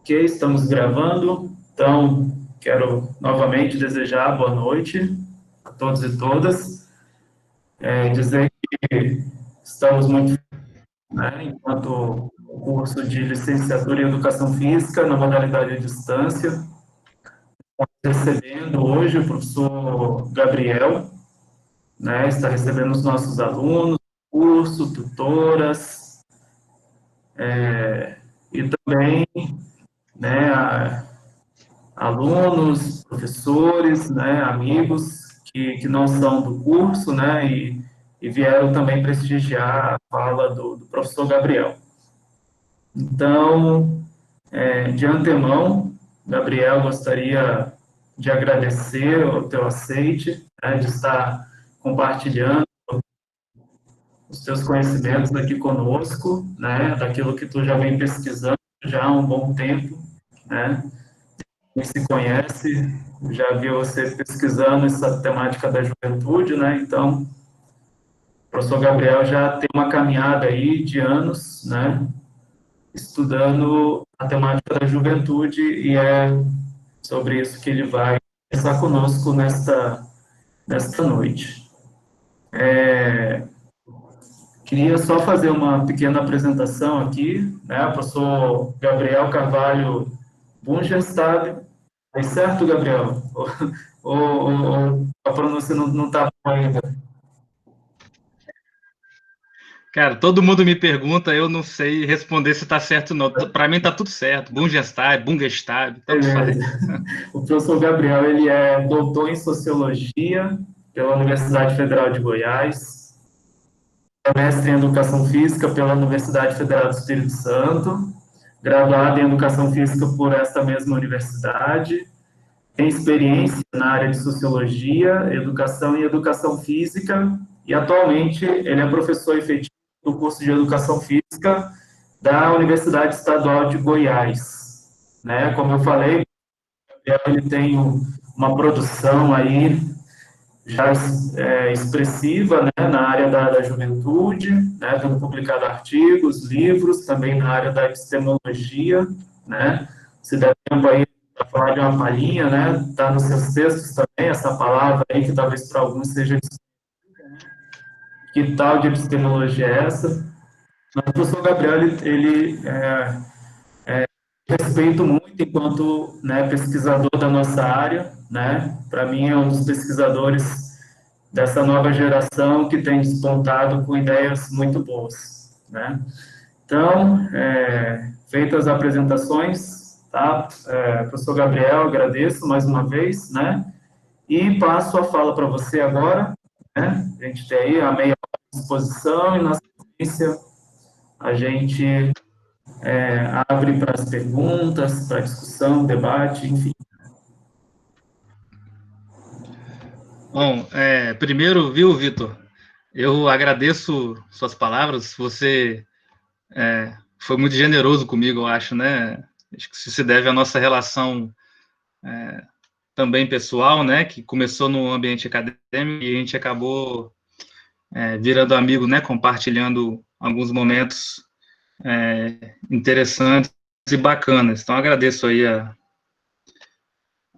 Ok, estamos gravando, então quero novamente desejar boa noite a todos e todas, dizer que estamos muito, né, enquanto o curso de licenciatura em Educação Física, na modalidade à distância, recebendo hoje o professor Gabriel, né, está recebendo os nossos alunos, curso, tutoras, e também, né, alunos, professores, né, amigos que não são do curso, né, e vieram também prestigiar a fala do professor Gabriel. Então, de antemão, Gabriel, gostaria de agradecer o teu aceite, né, de estar compartilhando os teus conhecimentos aqui conosco, né, daquilo que tu já vem pesquisando já há um bom tempo, né, quem se conhece, já viu você pesquisando essa temática da juventude, né? Então, o professor Gabriel já tem uma caminhada aí de anos, né? Estudando a temática da juventude e é sobre isso que ele vai conversar conosco nesta noite. Queria só fazer uma pequena apresentação aqui, né? O professor Gabriel Carvalho Bungestab. É certo, Gabriel? Ou a pronúncia não está boa ainda? Cara, todo mundo me pergunta, eu não sei responder se está certo ou não. Para mim está tudo certo. Bungestab, tanto faz. O professor Gabriel, ele é doutor em Sociologia pela Universidade Federal de Goiás, é mestre em Educação Física pela Universidade Federal do Espírito Santo, graduado em Educação Física por esta mesma universidade, tem experiência na área de Sociologia, Educação e Educação Física, e atualmente ele é professor efetivo do curso de Educação Física da Universidade Estadual de Goiás. Né? Como eu falei, ele tem uma produção aí já expressiva, né, na área da juventude, né, tendo publicado artigos, livros, também na área da epistemologia, né, se der tempo aí para falar de uma palhinha, né, está nos seus textos também, essa palavra aí que talvez para alguns seja que tal de epistemologia é essa? Mas o professor Gabriel, ele respeito muito enquanto, né, pesquisador da nossa área, né, para mim é um dos pesquisadores dessa nova geração que tem despontado com ideias muito boas, né. Então, feitas as apresentações, tá, professor Gabriel, agradeço mais uma vez, né, e passo a fala para você agora, né, a gente tem aí a meia hora de exposição e na sequência a gente abre para as perguntas, para discussão, debate, enfim. Bom, primeiro, viu, Vitor? Eu agradeço suas palavras. Você foi muito generoso comigo, eu acho, né? Acho que isso se deve à nossa relação também pessoal, né? Que começou no ambiente acadêmico e a gente acabou virando amigo, né? Compartilhando alguns momentos interessantes e bacanas. Então, agradeço aí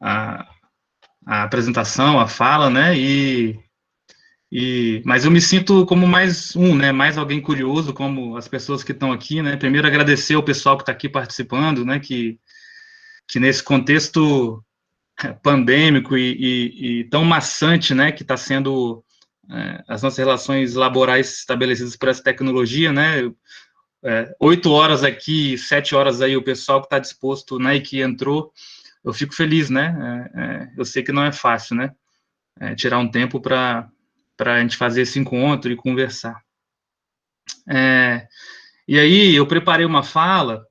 a apresentação, a fala, né? Mas eu me sinto como mais um, né? Mais alguém curioso, como as pessoas que estão aqui, né? Primeiro, agradecer ao pessoal que está aqui participando, né? Que nesse contexto pandêmico e tão maçante, né? Que está sendo as nossas relações laborais estabelecidas por essa tecnologia, né? 8 horas aqui, 7 horas aí, o pessoal que está disposto, né? E que entrou, eu fico feliz, né? Eu sei que não é fácil, né? Tirar um tempo para a gente fazer esse encontro e conversar. E aí eu preparei uma fala,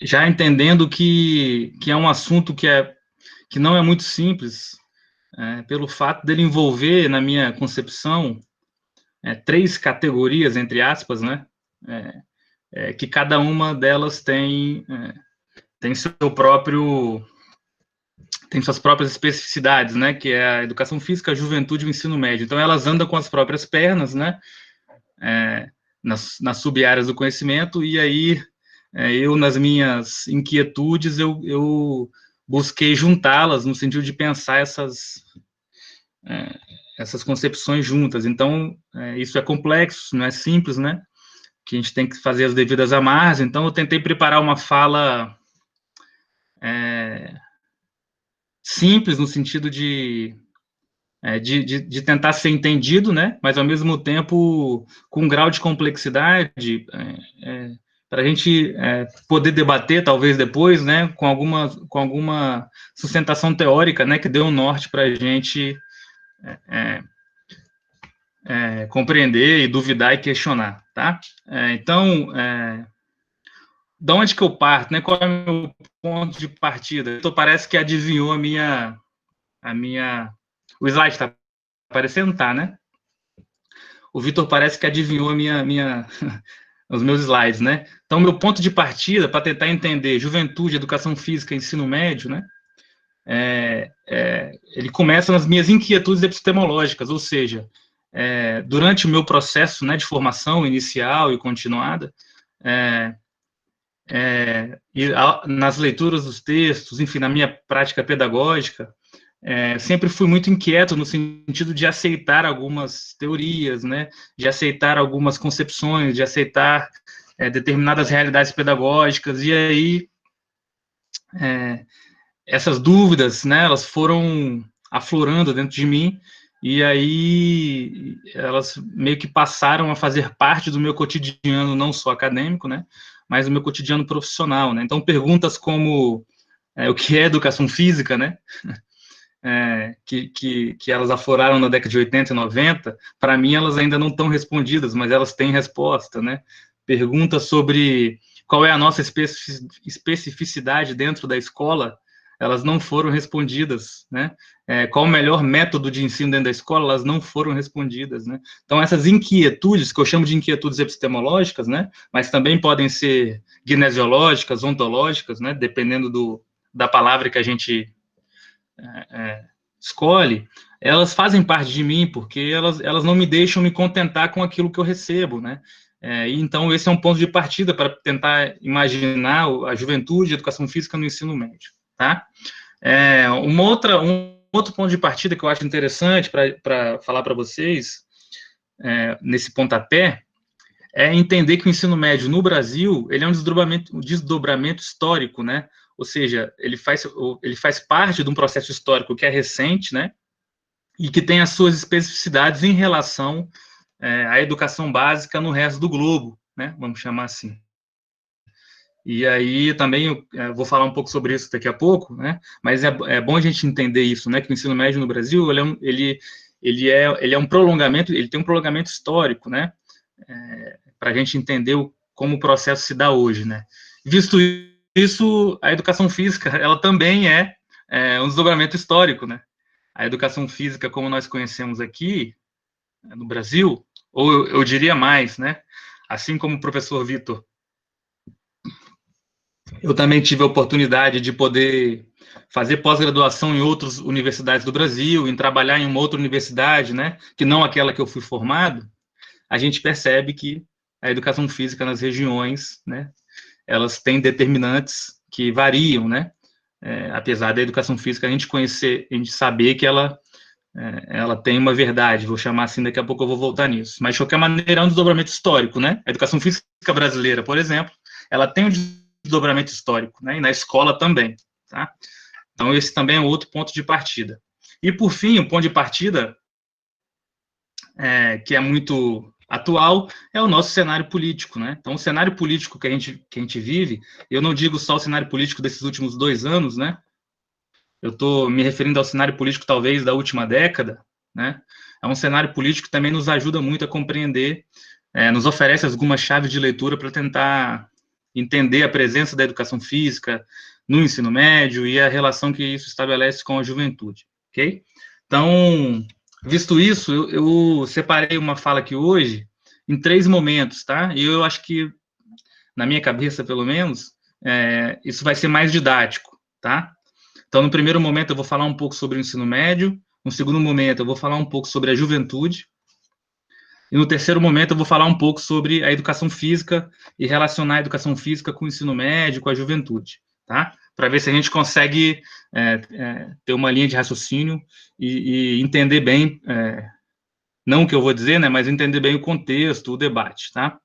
já entendendo que é um assunto que não é muito simples, pelo fato dele envolver, na minha concepção, 3 categorias, entre aspas, né? Que cada uma delas tem seu próprio... tem suas próprias especificidades, né, que é a educação física, a juventude e o ensino médio. Então, elas andam com as próprias pernas, né, nas sub-áreas do conhecimento, e aí eu, nas minhas inquietudes, eu busquei juntá-las no sentido de pensar essas concepções juntas. Então, isso é complexo, não é simples, né? Que a gente tem que fazer as devidas amarras. Então, eu tentei preparar uma fala simples, no sentido de tentar ser entendido, né? Mas, ao mesmo tempo, com um grau de complexidade, para a gente poder debater, talvez depois, né? Com alguma sustentação teórica, né? Que dê um norte para a gente compreender e duvidar e questionar, tá? Então, de onde que eu parto, né? Qual é o meu ponto de partida? Então, parece que adivinhou o slide está aparecendo, tá, né? O Vitor parece que adivinhou os meus slides, né? Então, meu ponto de partida para tentar entender juventude, educação física, ensino médio, né? Ele começa nas minhas inquietudes epistemológicas, ou seja, durante o meu processo, né, de formação inicial e continuada, nas leituras dos textos, enfim, na minha prática pedagógica, sempre fui muito inquieto no sentido de aceitar algumas teorias, né, de aceitar algumas concepções, de aceitar determinadas realidades pedagógicas, e aí essas dúvidas, né, elas foram aflorando dentro de mim, e aí elas meio que passaram a fazer parte do meu cotidiano, não só acadêmico, né, mas do meu cotidiano profissional, né. Então, perguntas como o que é educação física, né, que elas afloraram na década de 80 e 90, para mim elas ainda não estão respondidas, mas elas têm resposta, né. Perguntas sobre qual é a nossa especificidade dentro da escola, elas não foram respondidas, né? Qual o melhor método de ensino dentro da escola, elas não foram respondidas, né? Então, essas inquietudes, que eu chamo de inquietudes epistemológicas, né? Mas também podem ser gnesiológicas, ontológicas, né? Dependendo da palavra que a gente escolhe, elas fazem parte de mim, porque elas não me deixam me contentar com aquilo que eu recebo, né? Então, esse é um ponto de partida para tentar imaginar a juventude e a educação física no ensino médio, tá? Um outro ponto de partida que eu acho interessante para falar para vocês, nesse pontapé, é entender que o ensino médio no Brasil, ele é um desdobramento histórico, né? Ou seja, ele faz parte de um processo histórico que é recente, né? E que tem as suas especificidades em relação à educação básica no resto do globo, né? Vamos chamar assim. E aí também eu vou falar um pouco sobre isso daqui a pouco, né? Mas é bom a gente entender isso, né? Que o ensino médio no Brasil ele é um prolongamento, ele tem um prolongamento histórico, né? Para a gente entender como o processo se dá hoje, né? Visto isso, a educação física ela também é um desdobramento histórico, né? A educação física, como nós conhecemos aqui no Brasil, ou eu diria mais, né? Assim como o professor Vitor, eu também tive a oportunidade de poder fazer pós-graduação em outras universidades do Brasil, em trabalhar em uma outra universidade, né? Que não aquela que eu fui formado. A gente percebe que a educação física nas regiões, né? Elas têm determinantes que variam, né? Apesar da educação física a gente saber que ela tem uma verdade, vou chamar assim, daqui a pouco eu vou voltar nisso. Mas, de qualquer maneira, é um desdobramento histórico, né? A educação física brasileira, por exemplo, ela tem um desdobramento histórico, né? E na escola também, tá? Então, esse também é outro ponto de partida. E, por fim, o ponto de partida, que é muito atual, é o nosso cenário político, né? Então, o cenário político que a gente vive, eu não digo só o cenário político desses últimos 2 anos, né? Eu estou me referindo ao cenário político, talvez, da última década, né? É um cenário político que também nos ajuda muito a compreender, nos oferece algumas chaves de leitura para tentar entender a presença da educação física no ensino médio e a relação que isso estabelece com a juventude, ok? Então, visto isso, eu separei uma fala aqui hoje em 3 momentos, tá? E eu acho que, na minha cabeça, pelo menos, isso vai ser mais didático, tá? Então, no primeiro momento, eu vou falar um pouco sobre o ensino médio. No segundo momento, eu vou falar um pouco sobre a juventude. E no terceiro momento eu vou falar um pouco sobre a educação física e relacionar a educação física com o ensino médio, com a juventude, tá? Para ver se a gente consegue ter uma linha de raciocínio e entender bem, não o que eu vou dizer, né, mas entender bem o contexto, o debate, tá?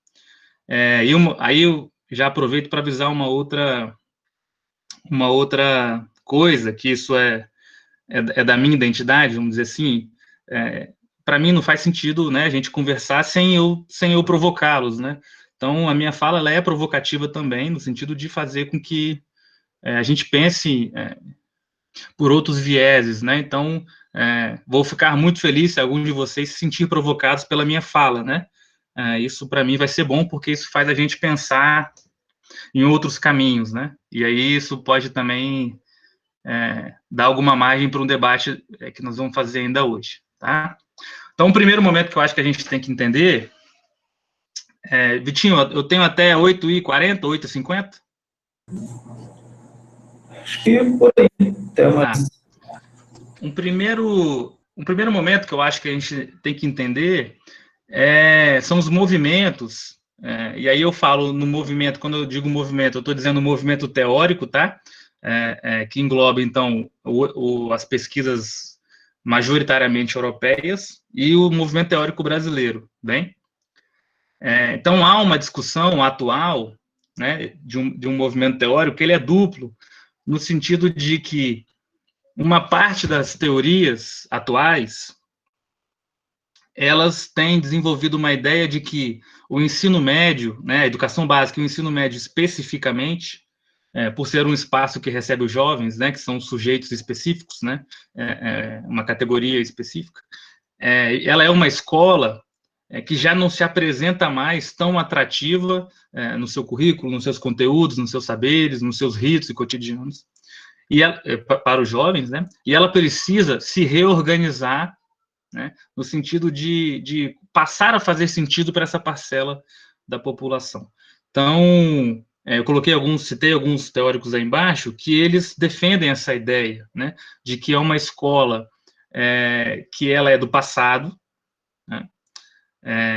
Aí eu já aproveito para avisar uma outra coisa, que isso é da minha identidade, vamos dizer assim. Para mim não faz sentido, né, a gente conversar sem eu provocá-los, né? Então a minha fala ela é provocativa também, no sentido de fazer com que a gente pense por outros vieses, né? Então vou ficar muito feliz se algum de vocês se sentir provocados pela minha fala, né? Isso para mim vai ser bom, porque isso faz a gente pensar em outros caminhos, né? E aí isso pode também dar alguma margem para um debate que nós vamos fazer ainda hoje, tá? Então, o primeiro momento que eu acho que a gente tem que entender Vitinho, eu tenho até 8h40, 8h50? Acho que por aí, até mais. Tá. Um primeiro momento que eu acho que a gente tem que entender são os movimentos, e aí eu falo no movimento, quando eu digo movimento, eu estou dizendo movimento teórico, tá? Que engloba, então, as pesquisas majoritariamente europeias e o movimento teórico brasileiro, bem? Então, há uma discussão atual, né, de um movimento teórico que ele é duplo, no sentido de que uma parte das teorias atuais, elas têm desenvolvido uma ideia de que o ensino médio, né, a educação básica e o ensino médio especificamente, por ser um espaço que recebe os jovens, né, que são sujeitos específicos, né, uma categoria específica, ela é uma escola que já não se apresenta mais tão atrativa no seu currículo, nos seus conteúdos, nos seus saberes, nos seus ritos e cotidianos, para os jovens, né? E ela precisa se reorganizar, né, no sentido de passar a fazer sentido para essa parcela da população. Então, citei alguns teóricos aí embaixo, que eles defendem essa ideia, né, de que é uma escola que ela é do passado, né,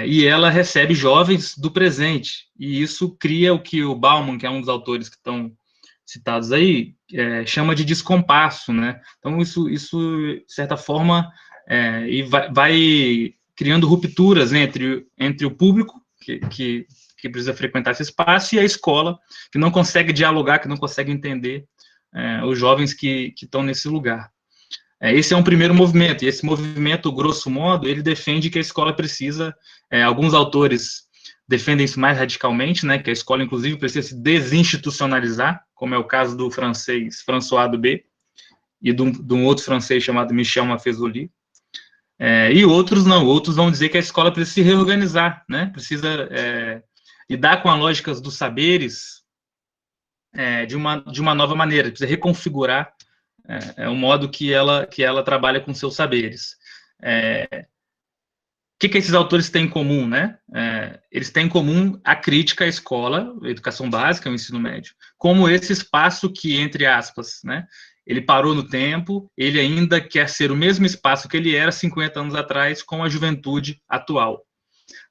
e ela recebe jovens do presente, e isso cria o que o Bauman, que é um dos autores que estão citados aí, chama de descompasso, né? Então, isso de certa forma, e vai criando rupturas entre o público, que precisa frequentar esse espaço, e a escola, que não consegue dialogar, que não consegue entender os jovens que estão nesse lugar. Esse é um primeiro movimento, e esse movimento, grosso modo, ele defende que a escola precisa, alguns autores defendem isso mais radicalmente, né, que a escola, inclusive, precisa se desinstitucionalizar, como é o caso do francês François Dubé, e de um outro francês chamado Michel Maffezoli, e outros não, outros vão dizer que a escola precisa se reorganizar, né, precisa lidar com as lógicas dos saberes de uma nova maneira, precisa reconfigurar o modo que ela trabalha com seus saberes. O que esses autores têm em comum, né? Eles têm em comum a crítica à escola, a educação básica, o ensino médio, como esse espaço que, entre aspas, né, ele parou no tempo, ele ainda quer ser o mesmo espaço que ele era 50 anos atrás com a juventude atual.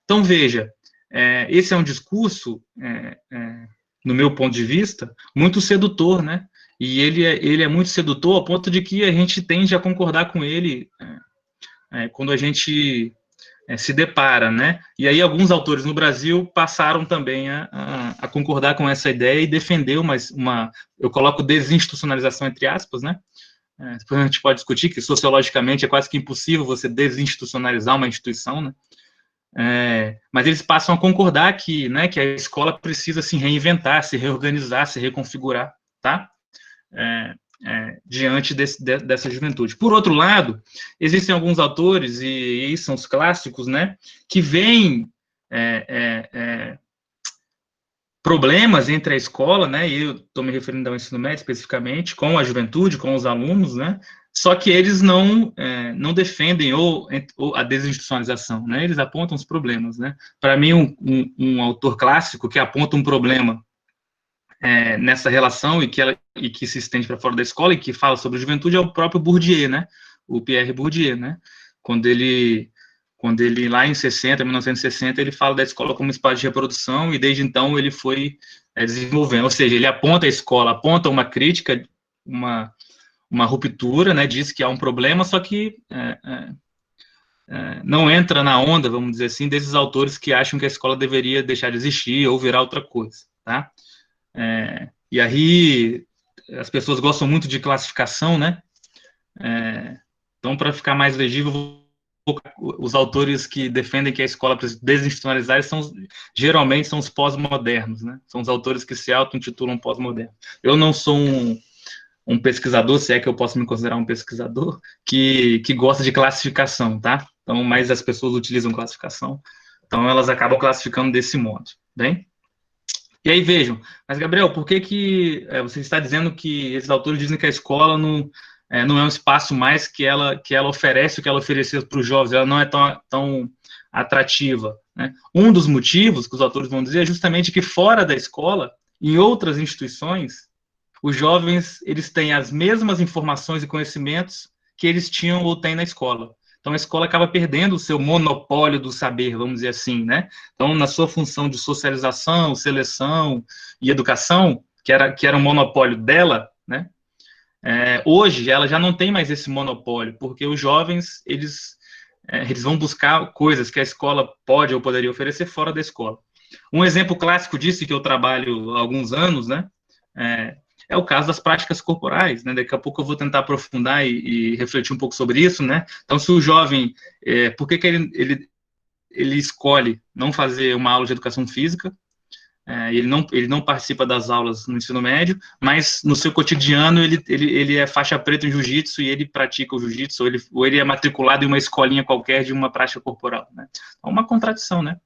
Então, veja, esse é um discurso, no meu ponto de vista, muito sedutor, né? E ele é muito sedutor ao ponto de que a gente tende a concordar com ele quando a gente se depara, né? E aí alguns autores no Brasil passaram também a concordar com essa ideia e defender eu coloco desinstitucionalização entre aspas, né? Depois a gente pode discutir que sociologicamente é quase que impossível você desinstitucionalizar uma instituição, né? Mas eles passam a concordar que, né, que a escola precisa se reinventar, se reorganizar, se reconfigurar, tá? Diante dessa juventude. Por outro lado, existem alguns autores, e são os clássicos, né, que veem problemas entre a escola, né, e eu estou me referindo ao ensino médio especificamente, com a juventude, com os alunos, né, só que eles não defendem a desinstitucionalização, né, eles apontam os problemas, né. Para mim, um autor clássico que aponta um problema nessa relação e que se estende para fora da escola e que fala sobre juventude é o próprio Bourdieu, né? O Pierre Bourdieu, né? Quando ele quando ele, lá em 1960, ele fala da escola como espaço de reprodução, e desde então ele foi desenvolvendo, ou seja, ele aponta a escola, aponta uma crítica, uma ruptura, né, diz que há um problema, só que não entra na onda, vamos dizer assim, desses autores que acham que a escola deveria deixar de existir ou virar outra coisa, tá? E aí, as pessoas gostam muito de classificação, né? Então, para ficar mais legível, os autores que defendem que a escola precisa desinstitucionalizar geralmente são os pós-modernos, né? São os autores que se auto-intitulam pós-modernos. Eu não sou um pesquisador, se é que eu posso me considerar um pesquisador, que gosta de classificação, tá? Então, mas as pessoas utilizam classificação, então elas acabam classificando desse modo, bem? E aí, vejam, mas Gabriel, por que você está dizendo que esses autores dizem que a escola não é um espaço mais que ela oferece o que ela ofereceu para os jovens, ela não é tão atrativa, né? Um dos motivos que os autores vão dizer é justamente que fora da escola, em outras instituições, os jovens, eles têm as mesmas informações e conhecimentos que eles tinham ou têm na escola. Então, a escola acaba perdendo o seu monopólio do saber, vamos dizer assim, né? Então, na sua função de socialização, seleção e educação, que era um monopólio dela, né? Hoje, ela já não tem mais esse monopólio, porque os jovens, eles vão buscar coisas que a escola pode ou poderia oferecer fora da escola. Um exemplo clássico disso, que eu trabalho há alguns anos, né? É o caso das práticas corporais, né? Daqui a pouco eu vou tentar aprofundar e refletir um pouco sobre isso, né? Então, se o jovem, por que ele escolhe não fazer uma aula de educação física? Ele não participa das aulas no ensino médio, mas no seu cotidiano ele é faixa preta em jiu-jitsu e ele pratica o jiu-jitsu, ou ele é matriculado em uma escolinha qualquer de uma prática corporal, né? É uma contradição, né?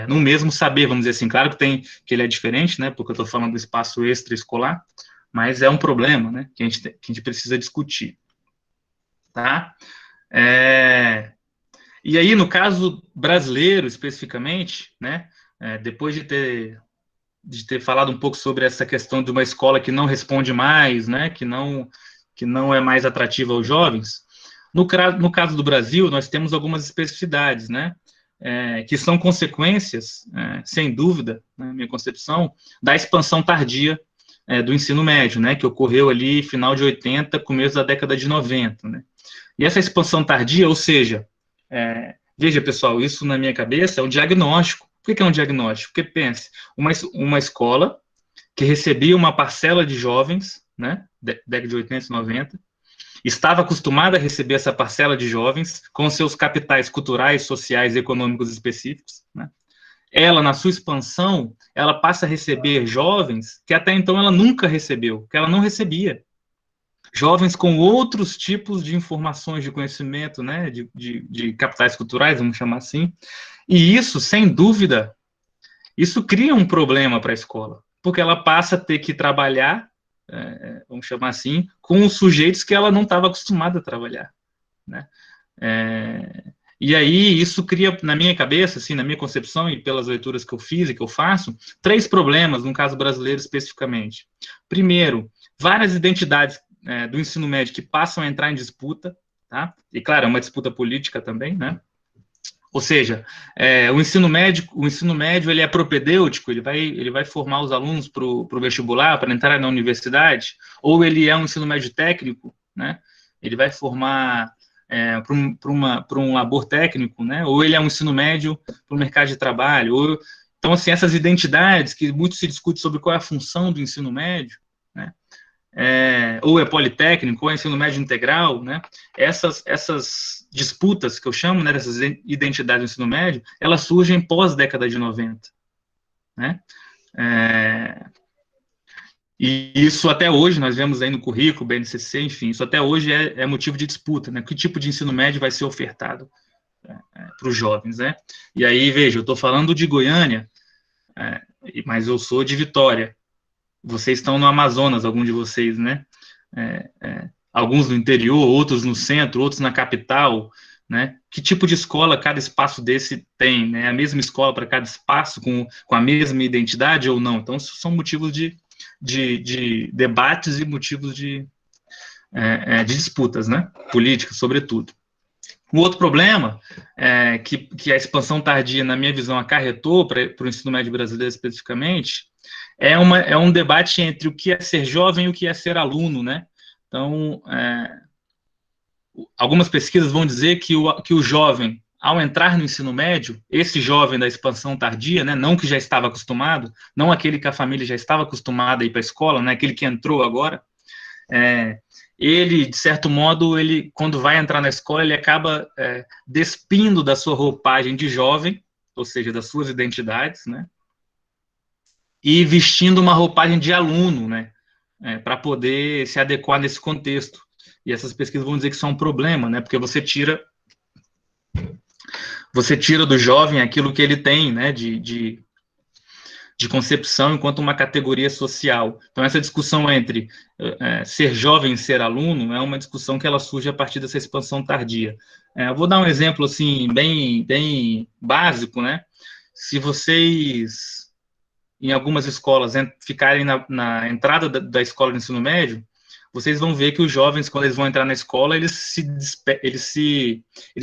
No mesmo saber, vamos dizer assim. Claro que ele é diferente, né? Porque eu estou falando do espaço extraescolar, mas é um problema, né? Que a gente precisa discutir, tá? E aí, no caso brasileiro, especificamente, né? Depois de ter falado um pouco sobre essa questão de uma escola que não responde mais, né? Que não é mais atrativa aos jovens. No caso do Brasil, nós temos algumas especificidades, né? Que são consequências, sem dúvida, na minha concepção, da expansão tardia do ensino médio, né, que ocorreu ali final de 80, começo da década de 90. Né? E essa expansão tardia, ou seja, veja, pessoal, isso na minha cabeça é um diagnóstico. Por que é um diagnóstico? Porque, pense, uma escola que recebia uma parcela de jovens, né, década de 80 e 90, estava acostumada a receber essa parcela de jovens com seus capitais culturais, sociais e econômicos específicos, né? Ela, na sua expansão, ela passa a receber jovens que até então ela nunca recebeu, que ela não recebia. Jovens com outros tipos de informações, de conhecimento, né, de capitais culturais, vamos chamar assim. E isso, sem dúvida, isso cria um problema para a escola, porque ela passa a ter que trabalhar, vamos chamar assim, com os sujeitos que ela não estava acostumada a trabalhar, né? E aí isso cria, na minha cabeça, assim, na minha concepção e pelas leituras que eu fiz e que eu faço, 3 problemas, no caso brasileiro especificamente. Primeiro, várias identidades do ensino médio que passam a entrar em disputa, tá? E claro, é uma disputa política também, né? Ou seja, o ensino médio ele é propedêutico, ele vai formar os alunos para o vestibular, para entrar na universidade, ou ele é um ensino médio técnico, né? Ele vai formar para um labor técnico, né? Ou ele é um ensino médio para o mercado de trabalho. Então, assim, essas identidades que muito se discute sobre qual é a função do ensino médio, né? Ou é politécnico, ou é ensino médio integral, né? Essas disputas que eu chamo, né, dessas identidades do ensino médio, elas surgem pós-década de 90, né? E isso até hoje, nós vemos aí no currículo, BNCC, enfim, isso até hoje é motivo de disputa, né? Que tipo de ensino médio vai ser ofertado para os jovens, né? E aí, veja, eu estou falando de Goiânia, mas eu sou de Vitória. Vocês estão no Amazonas, alguns de vocês, né? Alguns no interior, outros no centro, outros na capital, né? Que tipo de escola cada espaço desse tem, né? A mesma escola para cada espaço, com a mesma identidade ou não? Então, isso são motivos de debates e motivos de disputas, né? Políticas, sobretudo. O outro problema que a expansão tardia, na minha visão, acarretou para o ensino médio brasileiro especificamente, é um debate entre o que é ser jovem e o que é ser aluno, né? Então, algumas pesquisas vão dizer que o jovem, ao entrar no ensino médio, esse jovem da expansão tardia, né, não que já estava acostumado, não aquele que a família já estava acostumada a ir para a escola, né, aquele que entrou agora, ele, de certo modo, quando vai entrar na escola, ele acaba despindo da sua roupagem de jovem, ou seja, das suas identidades, né, e vestindo uma roupagem de aluno, né, para poder se adequar nesse contexto. E essas pesquisas vão dizer que isso é um problema, né, porque você tira do jovem aquilo que ele tem, né, de concepção enquanto uma categoria social. Então, essa discussão entre ser jovem e ser aluno é uma discussão que ela surge a partir dessa expansão tardia. Eu vou dar um exemplo, assim, bem básico, né? Se vocês, em algumas escolas, ficarem na entrada da escola de ensino médio, vocês vão ver que os jovens, quando eles vão entrar na escola, eles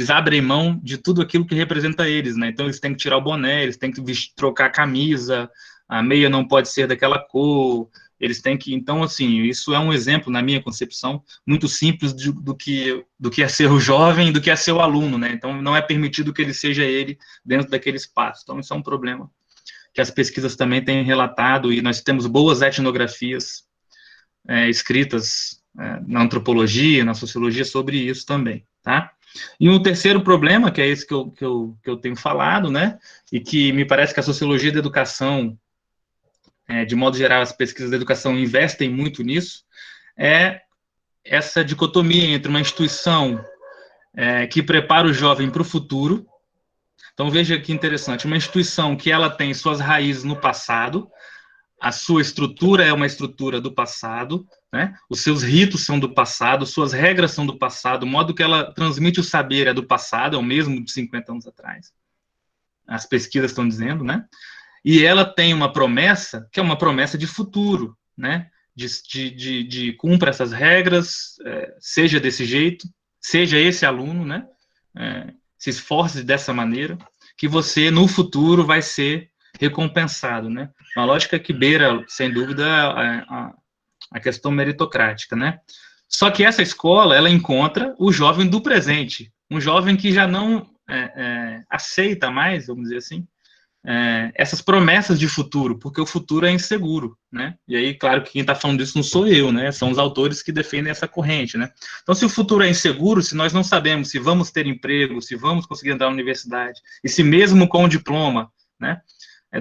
abrem mão de tudo aquilo que representa eles, né? Então, eles têm que tirar o boné, eles têm que trocar a camisa, a meia não pode ser daquela cor, eles têm que... Então, assim, isso é um exemplo, na minha concepção, muito simples do que é ser o jovem e do que é ser o aluno, né? Então, não é permitido que ele seja ele dentro daquele espaço. Então, isso é um problema que as pesquisas também têm relatado, e nós temos boas etnografias escritas na antropologia, na sociologia, sobre isso também, tá? E um terceiro problema, que é esse que eu tenho falado, né, e que me parece que a sociologia da educação, de modo geral, as pesquisas da educação investem muito nisso, é essa dicotomia entre uma instituição que prepara o jovem para o futuro. Então, veja que interessante, uma instituição que ela tem suas raízes no passado, a sua estrutura é uma estrutura do passado, né? Os seus ritos são do passado, suas regras são do passado, o modo que ela transmite o saber é do passado, é o mesmo de 50 anos atrás. As pesquisas estão dizendo, né? E ela tem uma promessa, que é uma promessa de futuro, né? De cumpra essas regras, seja desse jeito, seja esse aluno, né? Se esforce dessa maneira, que você, no futuro, vai ser recompensado, né? Uma lógica que beira, sem dúvida, a questão meritocrática, né? Só que essa escola, ela encontra o jovem do presente, um jovem que já não aceita mais, vamos dizer assim, essas promessas de futuro, porque o futuro é inseguro, né? E aí, claro que quem está falando disso não sou eu, né? São os autores que defendem essa corrente, né? Então, se o futuro é inseguro, se nós não sabemos se vamos ter emprego, se vamos conseguir entrar na universidade, e se mesmo com o diploma, né?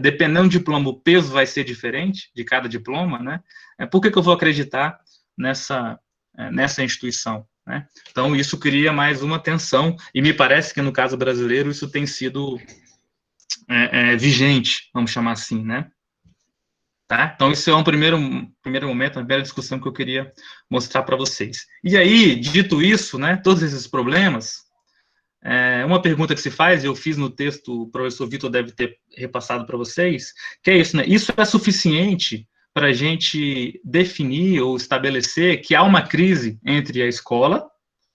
Dependendo do diploma, o peso vai ser diferente de cada diploma, né? Por que eu vou acreditar nessa instituição, né? Então, isso cria mais uma tensão, e me parece que, no caso brasileiro, isso tem sido vigente, vamos chamar assim, né? Tá? Então, isso é um primeiro momento, uma primeira discussão que eu queria mostrar para vocês. E aí, dito isso, né, todos esses problemas, uma pergunta que se faz, eu fiz no texto, o professor Vitor deve ter repassado para vocês, que é isso, né? Isso é suficiente para a gente definir ou estabelecer que há uma crise entre a escola,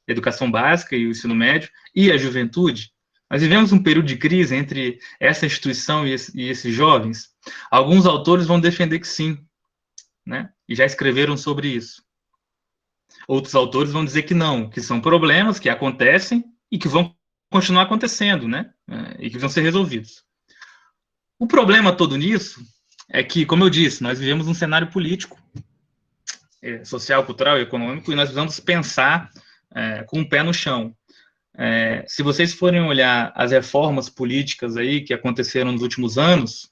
a educação básica e o ensino médio, e a juventude? Nós vivemos um período de crise entre essa instituição e esses jovens. Alguns autores vão defender que sim, né? E já escreveram sobre isso. Outros autores vão dizer que não, que são problemas que acontecem e que vão continuar acontecendo, né? E que vão ser resolvidos. O problema todo nisso é que, como eu disse, nós vivemos um cenário político, social, cultural e econômico, e nós precisamos pensar com o pé no chão. Se vocês forem olhar as reformas políticas aí que aconteceram nos últimos anos,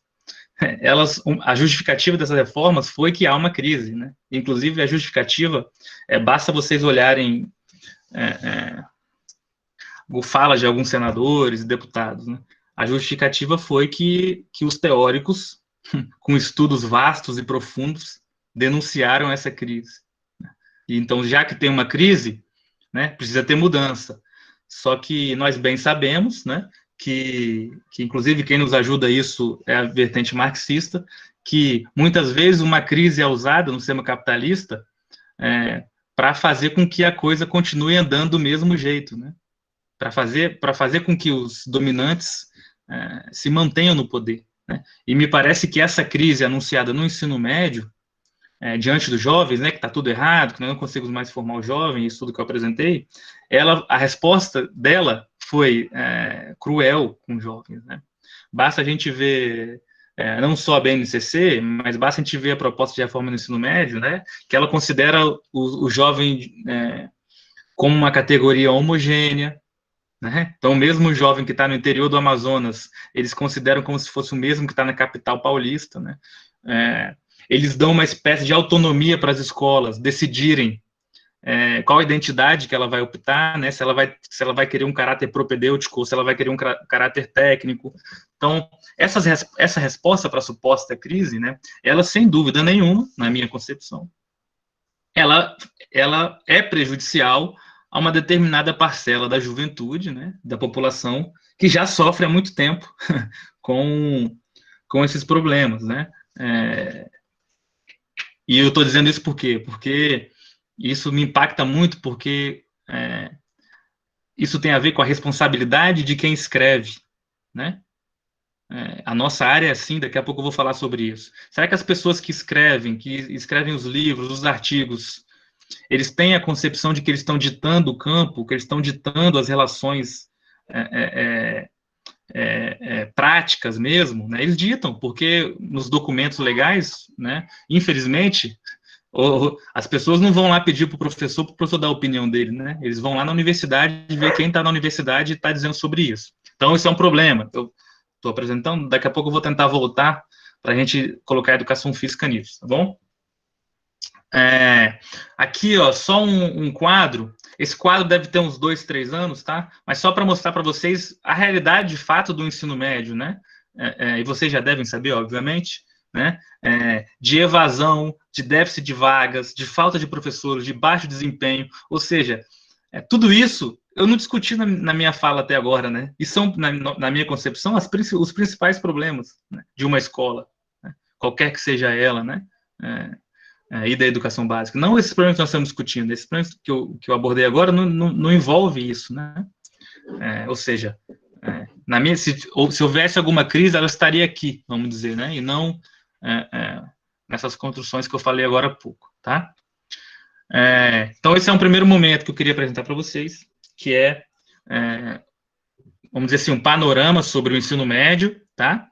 a justificativa dessas reformas foi que há uma crise, né? Inclusive, a justificativa, basta vocês olharem fala de alguns senadores e deputados, né? A justificativa foi que os teóricos, com estudos vastos e profundos, denunciaram essa crise. E, então, já que tem uma crise, né, precisa ter mudança. Só que nós bem sabemos, né, que inclusive quem nos ajuda a isso é a vertente marxista, que muitas vezes uma crise é usada no sistema capitalista para fazer com que a coisa continue andando do mesmo jeito, né? para fazer com que os dominantes se mantenham no poder, né? E me parece que essa crise anunciada no ensino médio, diante dos jovens, né, que está tudo errado, que nós não conseguimos mais formar o jovem, isso tudo que eu apresentei, a resposta dela foi cruel com os jovens, né? Basta a gente ver não só a BNCC, mas basta a gente ver a proposta de reforma no ensino médio, né, que ela considera o jovem como uma categoria homogênea, né? Então, mesmo o jovem que está no interior do Amazonas, eles consideram como se fosse o mesmo que está na capital paulista, né? Eles dão uma espécie de autonomia para as escolas decidirem qual identidade que ela vai optar, né? Se ela vai querer um caráter propedêutico ou se ela vai querer um caráter técnico. Então, essa resposta para a suposta crise, né? Ela, sem dúvida nenhuma, na minha concepção, ela é prejudicial a uma determinada parcela da juventude, né, da população, que já sofre há muito tempo com esses problemas, né? E eu estou dizendo isso por quê? Porque isso me impacta muito, porque isso tem a ver com a responsabilidade de quem escreve, né? A nossa área é assim, daqui a pouco eu vou falar sobre isso. Será que as pessoas que escrevem os livros, os artigos, eles têm a concepção de que eles estão ditando o campo, que eles estão ditando as relações práticas mesmo, né? Eles ditam, porque nos documentos legais, né, infelizmente, as pessoas não vão lá pedir para o professor dar a opinião dele, né? Eles vão lá na universidade ver quem está na universidade e está dizendo sobre isso. Então, isso é um problema. Eu estou apresentando, daqui a pouco eu vou tentar voltar para a gente colocar a educação física nisso, tá bom? Aqui, ó, só um quadro. Esse quadro deve ter uns 2, 3 anos, tá? Mas só para mostrar para vocês a realidade de fato do ensino médio, né? E vocês já devem saber, obviamente, né? De evasão, de déficit de vagas, de falta de professores, de baixo desempenho. Ou seja, tudo isso eu não discuti na minha fala até agora, né? E são, na minha concepção, os principais problemas, né, de uma escola, né? Qualquer que seja ela, né? E da educação básica. Não esses problemas que nós estamos discutindo, esses problemas que eu abordei agora não envolve isso, né? Ou seja, se houvesse alguma crise, ela estaria aqui, vamos dizer, né? E não nessas construções que eu falei agora há pouco, tá? Então, esse é um primeiro momento que eu queria apresentar para vocês, que vamos dizer assim, um panorama sobre o ensino médio, tá?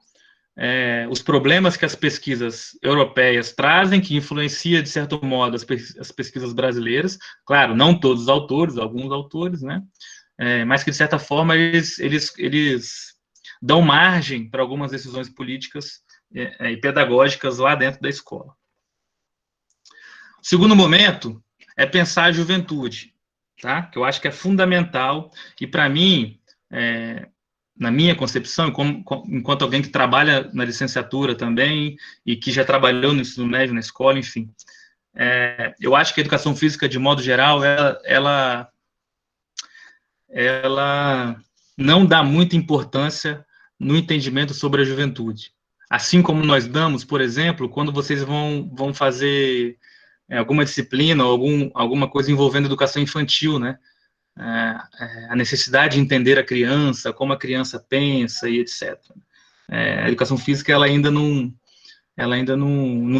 Os problemas que as pesquisas europeias trazem, que influencia, de certo modo, as pesquisas brasileiras. Claro, não todos os autores, alguns autores, né? Mas que, de certa forma, eles dão margem para algumas decisões políticas e pedagógicas lá dentro da escola. O segundo momento é pensar a juventude, tá? Que eu acho que é fundamental, e, para mim, na minha concepção, enquanto alguém que trabalha na licenciatura também, e que já trabalhou no ensino médio, na escola, enfim, eu acho que a educação física, de modo geral, ela não dá muita importância no entendimento sobre a juventude. Assim como nós damos, por exemplo, quando vocês vão fazer alguma disciplina ou alguma coisa envolvendo educação infantil, né? A necessidade de entender a criança, como a criança pensa e etc. A educação física ela ainda não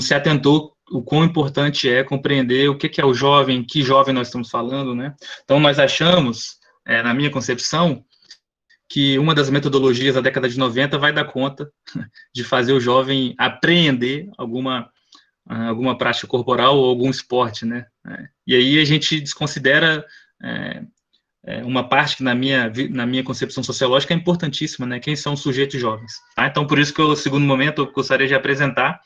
se atentou o quão importante é compreender o que é o jovem, que jovem nós estamos falando, né? Então, nós achamos, na minha concepção, que uma das metodologias da década de 90 vai dar conta de fazer o jovem apreender alguma prática corporal ou algum esporte, né? E aí a gente desconsidera uma parte que na minha concepção sociológica é importantíssima, né? Quem são os sujeitos jovens, tá? Então, por isso que o segundo momento eu gostaria de apresentar,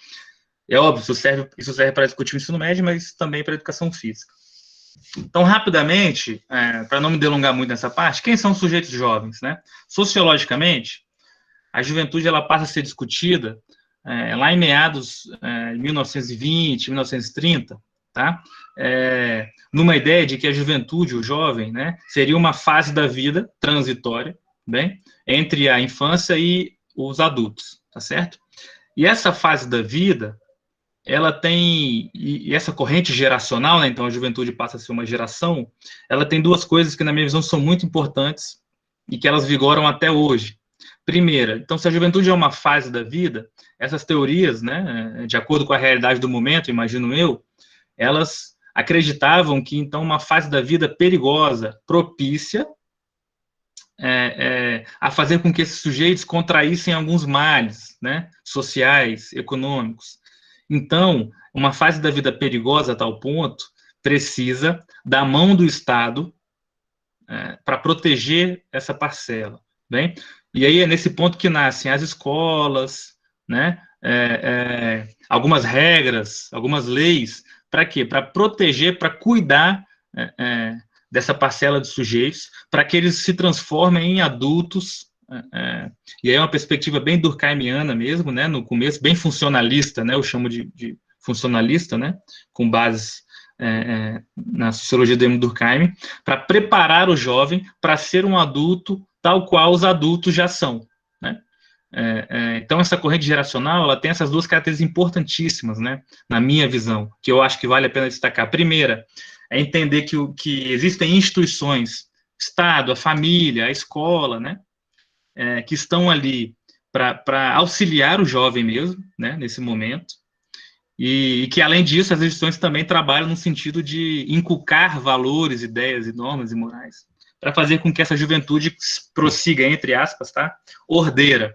óbvio, isso serve para discutir o ensino médio, mas também para a educação física. Então, rapidamente, para não me delongar muito nessa parte, quem são os sujeitos jovens, né? Sociologicamente, a juventude ela passa a ser discutida lá em meados de 1920, 1930, tá? Numa ideia de que a juventude, o jovem, né, seria uma fase da vida transitória, bem, entre a infância e os adultos, tá certo? E essa fase da vida, ela tem, e essa corrente geracional, né, então a juventude passa a ser uma geração, ela tem duas coisas que, na minha visão, são muito importantes e que elas vigoram até hoje. Primeira, então, se a juventude é uma fase da vida, essas teorias, né, de acordo com a realidade do momento, imagino eu, elas acreditavam que, então, uma fase da vida perigosa, propícia a fazer com que esses sujeitos contraíssem alguns males, né, sociais, econômicos. Então, uma fase da vida perigosa a tal ponto precisa da mão do Estado para proteger essa parcela, bem? E aí é nesse ponto que nascem as escolas, né, algumas regras, algumas leis, para quê? Para proteger, para cuidar dessa parcela de sujeitos, para que eles se transformem em adultos, e aí é uma perspectiva bem durkheimiana mesmo, né, no começo, bem funcionalista, né, eu chamo de funcionalista, né, com bases na sociologia do Durkheim, para preparar o jovem para ser um adulto tal qual os adultos já são, né? Então, essa corrente geracional, ela tem essas duas características importantíssimas, né, na minha visão, que eu acho que vale a pena destacar. A primeira é entender que existem instituições, Estado, a família, a escola, né, que estão ali para auxiliar o jovem mesmo, né, nesse momento, e que, além disso, as instituições também trabalham no sentido de inculcar valores, ideias, normas e morais, para fazer com que essa juventude prossiga, entre aspas, tá, ordeira.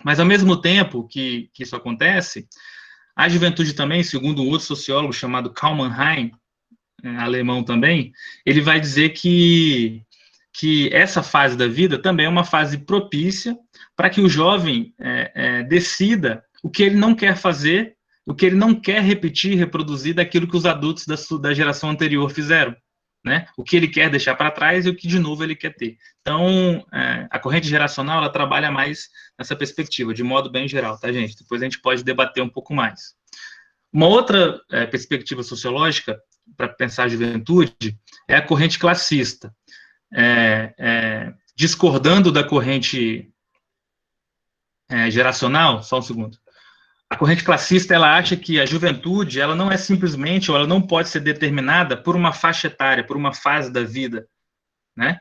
Mas, ao mesmo tempo que isso acontece, a juventude também, segundo um outro sociólogo chamado Karl Mannheim, alemão também, ele vai dizer que essa fase da vida também é uma fase propícia para que o jovem decida o que ele não quer fazer, o que ele não quer repetir, reproduzir daquilo que os adultos da geração anterior fizeram, né? O que ele quer deixar para trás e o que, de novo, ele quer ter. Então, a corrente geracional, ela trabalha mais nessa perspectiva, de modo bem geral, tá, gente? Depois a gente pode debater um pouco mais. Uma outra perspectiva sociológica, para pensar a juventude, é a corrente classista. Discordando da corrente geracional, só um segundo, a corrente classista, ela acha que a juventude, ela não é simplesmente, ou ela não pode ser determinada por uma faixa etária, por uma fase da vida, né?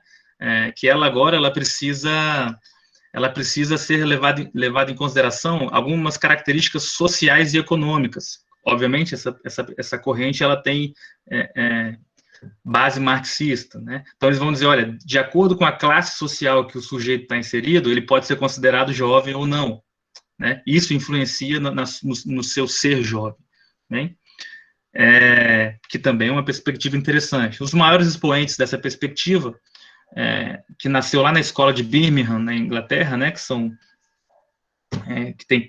Que ela agora, ela precisa ser levada em consideração algumas características sociais e econômicas. Obviamente, essa corrente, ela tem base marxista, né? Então, eles vão dizer, olha, de acordo com a classe social que o sujeito está inserido, ele pode ser considerado jovem ou não, né? Isso influencia no seu ser jovem, né? Que também é uma perspectiva interessante. Os maiores expoentes dessa perspectiva, que nasceu lá na escola de Birmingham, na Inglaterra, né,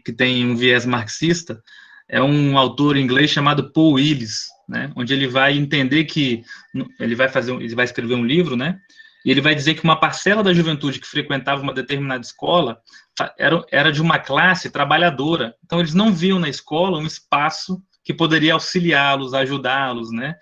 que tem um viés marxista, é um autor inglês chamado Paul Willis, né, onde ele vai entender que ele vai escrever um livro, né, e ele vai dizer que uma parcela da juventude que frequentava uma determinada escola era de uma classe trabalhadora. Então, eles não viam na escola um espaço que poderia auxiliá-los, ajudá-los, né,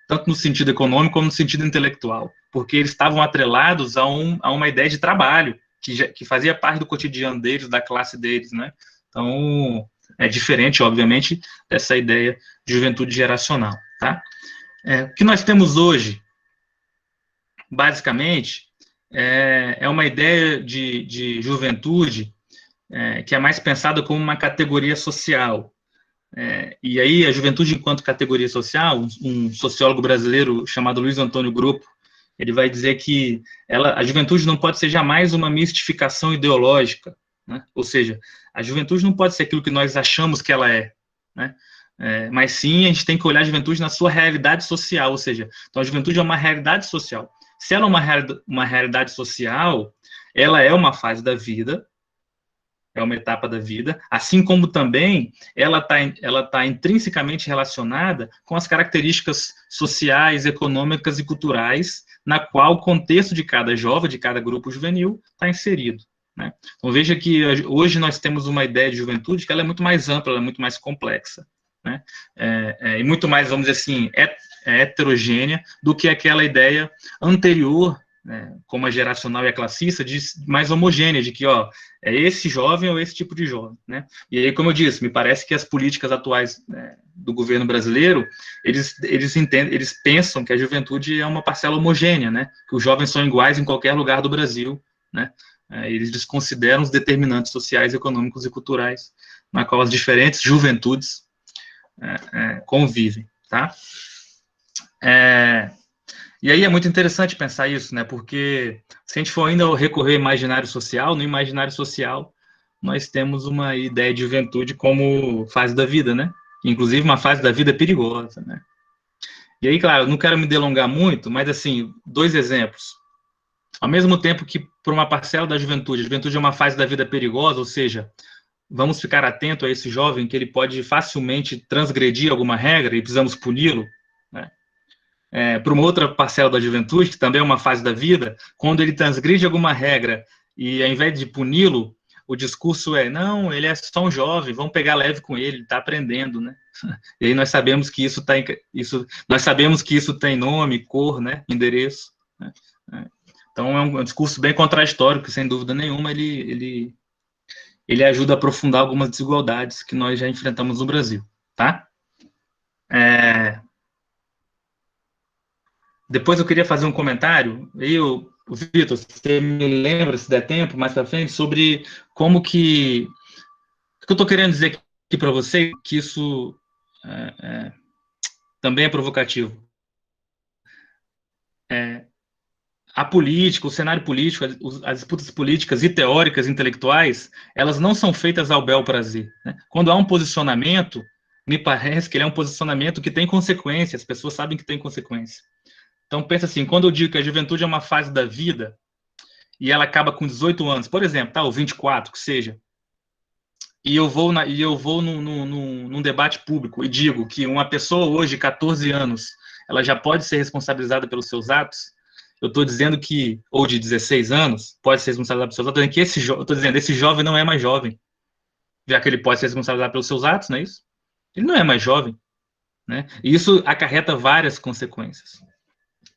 tanto no sentido econômico como no sentido intelectual, porque eles estavam atrelados a uma ideia de trabalho, que fazia parte do cotidiano deles, da classe deles, né. Então, é diferente, obviamente, dessa ideia de juventude geracional, tá? O que nós temos hoje, basicamente, é uma ideia de juventude que é mais pensada como uma categoria social. E aí, a juventude enquanto categoria social, um sociólogo brasileiro chamado Luiz Antônio Grupo, ele vai dizer que a juventude não pode ser jamais uma mistificação ideológica, né? Ou seja, a juventude não pode ser aquilo que nós achamos que ela é, né? Mas sim, a gente tem que olhar a juventude na sua realidade social, ou seja, então a juventude é uma realidade social. Se ela é uma realidade social, ela é uma fase da vida, é uma etapa da vida, assim como também ela tá intrinsecamente relacionada com as características sociais, econômicas e culturais na qual o contexto de cada jovem, de cada grupo juvenil, está inserido, né? Então, veja que hoje nós temos uma ideia de juventude que ela é muito mais ampla, ela é muito mais complexa, né? E muito mais, vamos dizer assim, heterogênea do que aquela ideia anterior, né, como a geracional e a classista, mais homogênea, de que, é esse jovem ou esse tipo de jovem, né? E aí, como eu disse, me parece que as políticas atuais, do governo brasileiro, eles pensam que a juventude é uma parcela homogênea, né? Que os jovens são iguais em qualquer lugar do Brasil, né? Eles desconsideram os determinantes sociais, econômicos e culturais na qual as diferentes juventudes convivem, tá? E aí é muito interessante pensar isso, né? Porque se a gente for ainda recorrer ao imaginário social, no imaginário social nós temos uma ideia de juventude como fase da vida, né? Inclusive uma fase da vida perigosa, né? E aí, claro, eu não quero me delongar muito, mas assim, 2 exemplos. Ao mesmo tempo que para uma parcela da juventude, a juventude é uma fase da vida perigosa, ou seja, vamos ficar atento a esse jovem que ele pode facilmente transgredir alguma regra e precisamos puni-lo, né? Para uma outra parcela da juventude, que também é uma fase da vida, quando ele transgride alguma regra e ao invés de puni-lo, o discurso é, não, ele é só um jovem, vamos pegar leve com ele está aprendendo, né? E aí nós sabemos que nós sabemos que isso tem nome, cor, né, endereço, né? Então é um discurso bem contraditório, que sem dúvida nenhuma ele ajuda a aprofundar algumas desigualdades que nós já enfrentamos no Brasil, tá? Depois eu queria fazer um comentário, o Vitor, você me lembra, se der tempo, mais para frente, sobre como que... O que eu estou querendo dizer aqui para você, que isso também é provocativo. A política, o cenário político, as disputas políticas e teóricas, intelectuais, elas não são feitas ao bel prazer, né? Quando há um posicionamento, me parece que ele é um posicionamento que tem consequência, as pessoas sabem que tem consequência. Então, pensa assim, quando eu digo que a juventude é uma fase da vida e ela acaba com 18 anos, por exemplo, ou 24, que seja, e eu vou num debate público e digo que uma pessoa hoje, 14 anos, ela já pode ser responsabilizada pelos seus atos, eu estou dizendo que, ou de 16 anos, pode ser responsabilizado pelos seus atos, eu estou dizendo que esse jovem não é mais jovem, já que ele pode ser responsabilizado pelos seus atos, não é isso? Ele não é mais jovem, né? E isso acarreta várias consequências,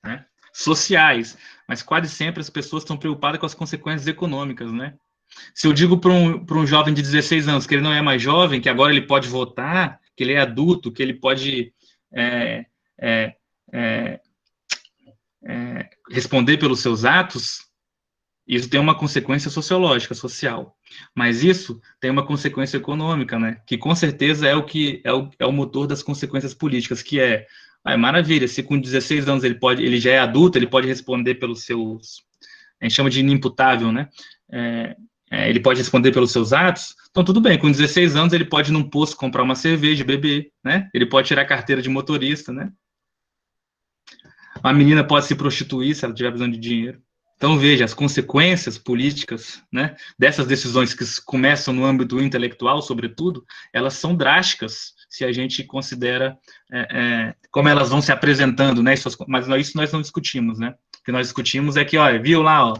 né, sociais, mas quase sempre as pessoas estão preocupadas com as consequências econômicas, né? Se eu digo para um jovem de 16 anos que ele não é mais jovem, que agora ele pode votar, que ele é adulto, que ele pode responder pelos seus atos, isso tem uma consequência sociológica, social. Mas isso tem uma consequência econômica, né? Que com certeza é o motor das consequências políticas, que maravilha, se com 16 anos ele já é adulto, ele pode responder pelos seus, a gente chama de inimputável, né? Ele pode responder pelos seus atos, então tudo bem, com 16 anos ele pode ir num posto comprar uma cerveja, beber, né? Ele pode tirar a carteira de motorista, né? Uma menina pode se prostituir se ela tiver precisando de dinheiro. Então, veja, as consequências políticas, né, dessas decisões que começam no âmbito intelectual, sobretudo, elas são drásticas, se a gente considera como elas vão se apresentando, né, mas isso nós não discutimos, né? O que nós discutimos é que, viu lá,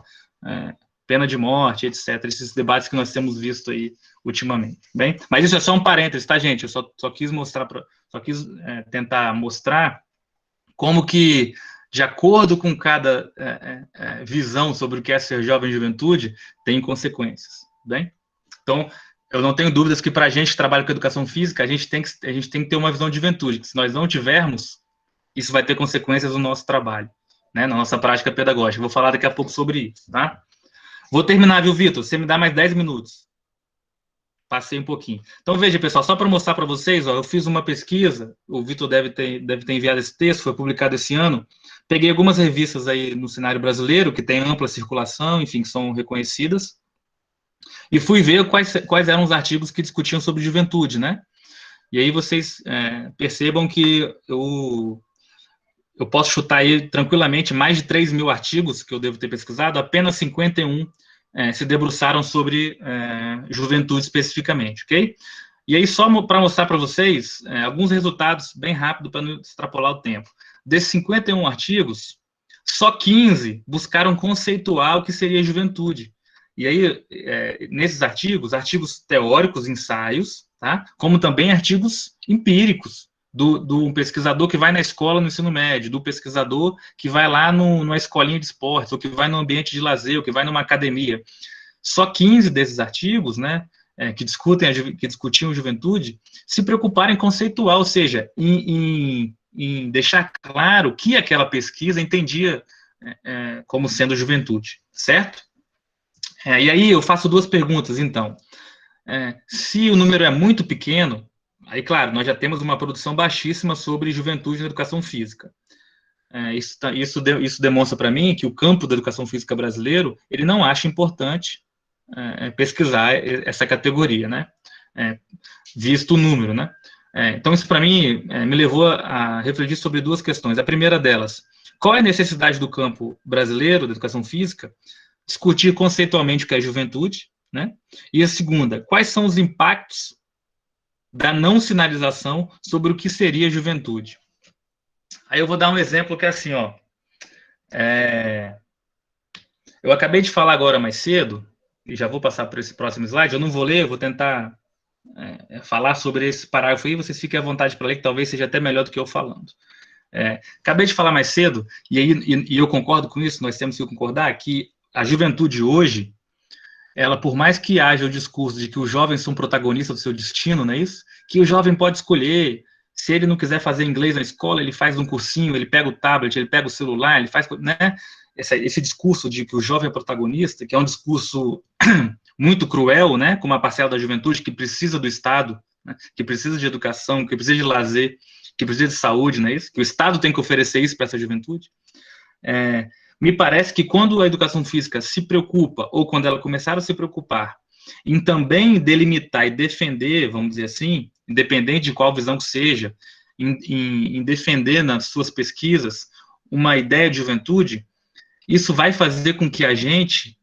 pena de morte, etc., esses debates que nós temos visto aí ultimamente, bem? Mas isso é só um parênteses, tá, gente? Eu só quis mostrar, tentar mostrar como que, de acordo com cada visão sobre o que é ser jovem juventude, tem consequências, bem? Então, eu não tenho dúvidas que para a gente que trabalha com educação física, a gente tem que ter uma visão de juventude, que se nós não tivermos, isso vai ter consequências no nosso trabalho, né, na nossa prática pedagógica. Vou falar daqui a pouco sobre isso, tá? Vou terminar, viu, Vitor? Você me dá mais 10 minutos. Passei um pouquinho. Então, veja, pessoal, só para mostrar para vocês, eu fiz uma pesquisa, o Vitor deve ter enviado esse texto, foi publicado esse ano. Peguei algumas revistas aí no cenário brasileiro, que tem ampla circulação, enfim, que são reconhecidas, e fui ver quais eram os artigos que discutiam sobre juventude, né? E aí vocês percebam que eu posso chutar aí tranquilamente mais de 3 mil artigos que eu devo ter pesquisado, apenas 51 se debruçaram sobre juventude especificamente, ok? E aí, só para mostrar para vocês alguns resultados bem rápido para não extrapolar o tempo. Desses 51 artigos, só 15 buscaram conceituar o que seria juventude. E aí, nesses artigos teóricos, ensaios, tá? Como também artigos empíricos, do pesquisador que vai na escola no ensino médio, do pesquisador que vai lá numa escolinha de esportes, ou que vai no ambiente de lazer, ou que vai numa academia. Só 15 desses artigos, né, que discutiam juventude, se preocuparem em conceituar, ou seja, em deixar claro que aquela pesquisa entendia como sendo juventude, certo? E aí eu faço duas perguntas, então. Se o número é muito pequeno, aí, claro, nós já temos uma produção baixíssima sobre juventude na educação física. Isso demonstra para mim que o campo da educação física brasileiro, ele não acha importante pesquisar essa categoria, né? Visto o número, né? Então, isso para mim me levou a refletir sobre duas questões. A primeira delas, qual é a necessidade do campo brasileiro da educação física? Discutir conceitualmente o que é juventude, né? E a segunda, quais são os impactos da não sinalização sobre o que seria juventude? Aí eu vou dar um exemplo que é assim, ó. Eu acabei de falar agora mais cedo, e já vou passar para esse próximo slide, eu não vou ler, eu vou tentar falar sobre esse parágrafo aí, vocês fiquem à vontade para ler, que talvez seja até melhor do que eu falando. Acabei de falar mais cedo, e eu concordo com isso, nós temos que concordar, que a juventude hoje, ela, por mais que haja o discurso de que os jovens são protagonistas do seu destino, não é isso? Que o jovem pode escolher, se ele não quiser fazer inglês na escola, ele faz um cursinho, ele pega o tablet, ele pega o celular, ele faz, né? Esse discurso de que o jovem é protagonista, que é um discurso muito cruel, né? Com uma parcela da juventude que precisa do Estado, né? Que precisa de educação, que precisa de lazer, que precisa de saúde, não é isso? Que o Estado tem que oferecer isso para essa juventude. Me parece que quando a educação física se preocupa, ou quando ela começar a se preocupar, em também delimitar e defender, vamos dizer assim, independente de qual visão que seja, em defender nas suas pesquisas uma ideia de juventude, isso vai fazer com que a gente,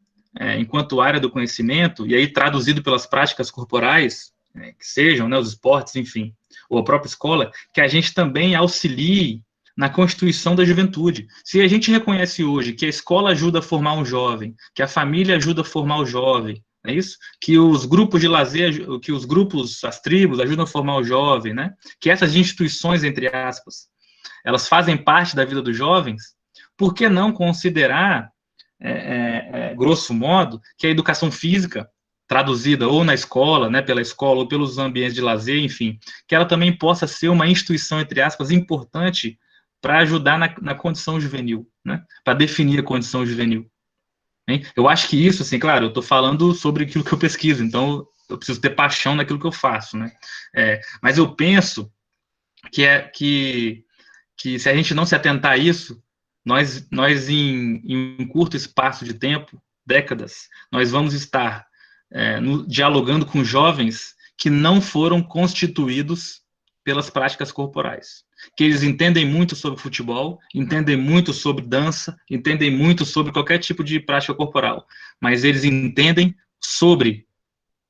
enquanto área do conhecimento, e aí traduzido pelas práticas corporais, que sejam, né, os esportes, enfim, ou a própria escola, que a gente também auxilie na constituição da juventude. Se a gente reconhece hoje que a escola ajuda a formar um jovem, que a família ajuda a formar o jovem, é isso? Que os grupos de lazer, que os grupos, as tribos ajudam a formar o jovem, né? Que essas instituições, entre aspas, elas fazem parte da vida dos jovens, por que não considerar, grosso modo, que a educação física, traduzida ou na escola, né, pela escola, ou pelos ambientes de lazer, enfim, que ela também possa ser uma instituição, entre aspas, importante para ajudar na condição juvenil, né, para definir a condição juvenil. Hein? Eu acho que isso, assim, claro, eu estou falando sobre aquilo que eu pesquiso, então eu preciso ter paixão naquilo que eu faço, né? Mas eu penso que se a gente não se atentar a isso, nós em curto espaço de tempo, décadas, nós vamos estar dialogando com jovens que não foram constituídos pelas práticas corporais, que eles entendem muito sobre futebol, entendem muito sobre dança, entendem muito sobre qualquer tipo de prática corporal, mas eles entendem sobre,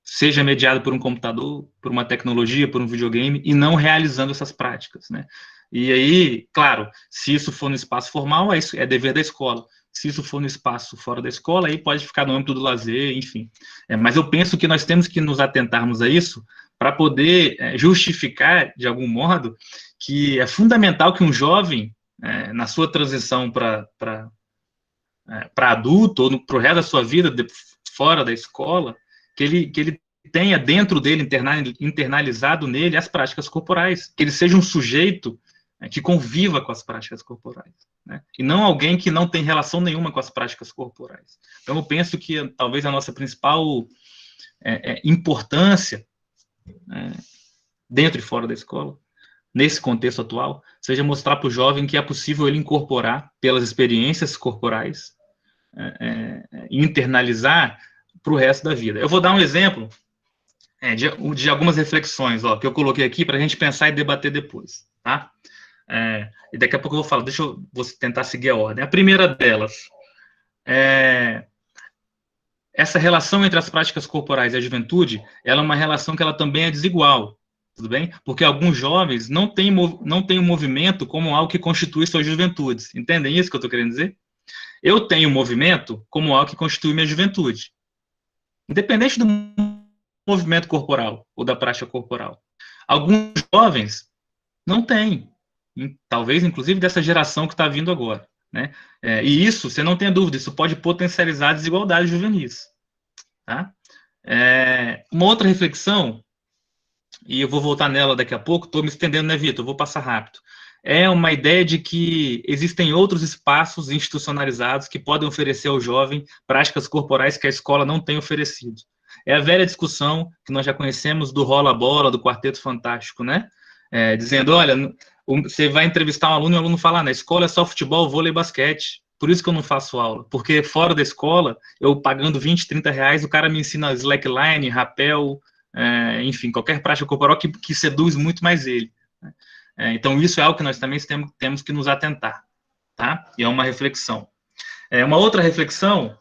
seja mediado por um computador, por uma tecnologia, por um videogame, e não realizando essas práticas, né? E aí, claro, se isso for no espaço formal, é dever da escola. Se isso for no espaço fora da escola, aí pode ficar no âmbito do lazer, enfim. Mas eu penso que nós temos que nos atentarmos a isso para poder justificar, de algum modo, que é fundamental que um jovem, na sua transição para adulto, ou para o resto da sua vida, fora da escola, que ele tenha dentro dele, internalizado nele, as práticas corporais, que ele seja um sujeito que conviva com as práticas corporais, né? E não alguém que não tem relação nenhuma com as práticas corporais. Então, eu penso que talvez a nossa principal importância, dentro e fora da escola, nesse contexto atual, seja mostrar para o jovem que é possível ele incorporar, pelas experiências corporais, internalizar para o resto da vida. Eu vou dar um exemplo de algumas reflexões que eu coloquei aqui para a gente pensar e debater depois, tá? E daqui a pouco eu vou falar, vou tentar seguir a ordem. A primeira delas essa relação entre as práticas corporais e a juventude, ela é uma relação que ela também é desigual, tudo bem? Porque alguns jovens não têm o movimento como algo que constitui suas juventudes. Entendem isso que eu estou querendo dizer? Eu tenho o movimento como algo que constitui minha juventude. Independente do movimento corporal ou da prática corporal. Alguns jovens não têm. Talvez, inclusive, dessa geração que está vindo agora, né? E isso, você não tenha dúvida, isso pode potencializar a desigualdade juvenis, tá? Uma outra reflexão, e eu vou voltar nela daqui a pouco, estou me estendendo, né, Vitor? Vou passar rápido. É uma ideia de que existem outros espaços institucionalizados que podem oferecer ao jovem práticas corporais que a escola não tem oferecido. É a velha discussão que nós já conhecemos do rola-bola, do quarteto fantástico, né? Dizendo, olha, você vai entrevistar um aluno e o aluno fala, na escola é só futebol, vôlei e basquete. Por isso que eu não faço aula. Porque fora da escola, eu pagando 20, 30 reais, o cara me ensina slackline, rapel, enfim, qualquer prática corporal que seduz muito mais ele. Então, isso é algo que nós também temos que nos atentar, tá? E é uma reflexão. Uma outra reflexão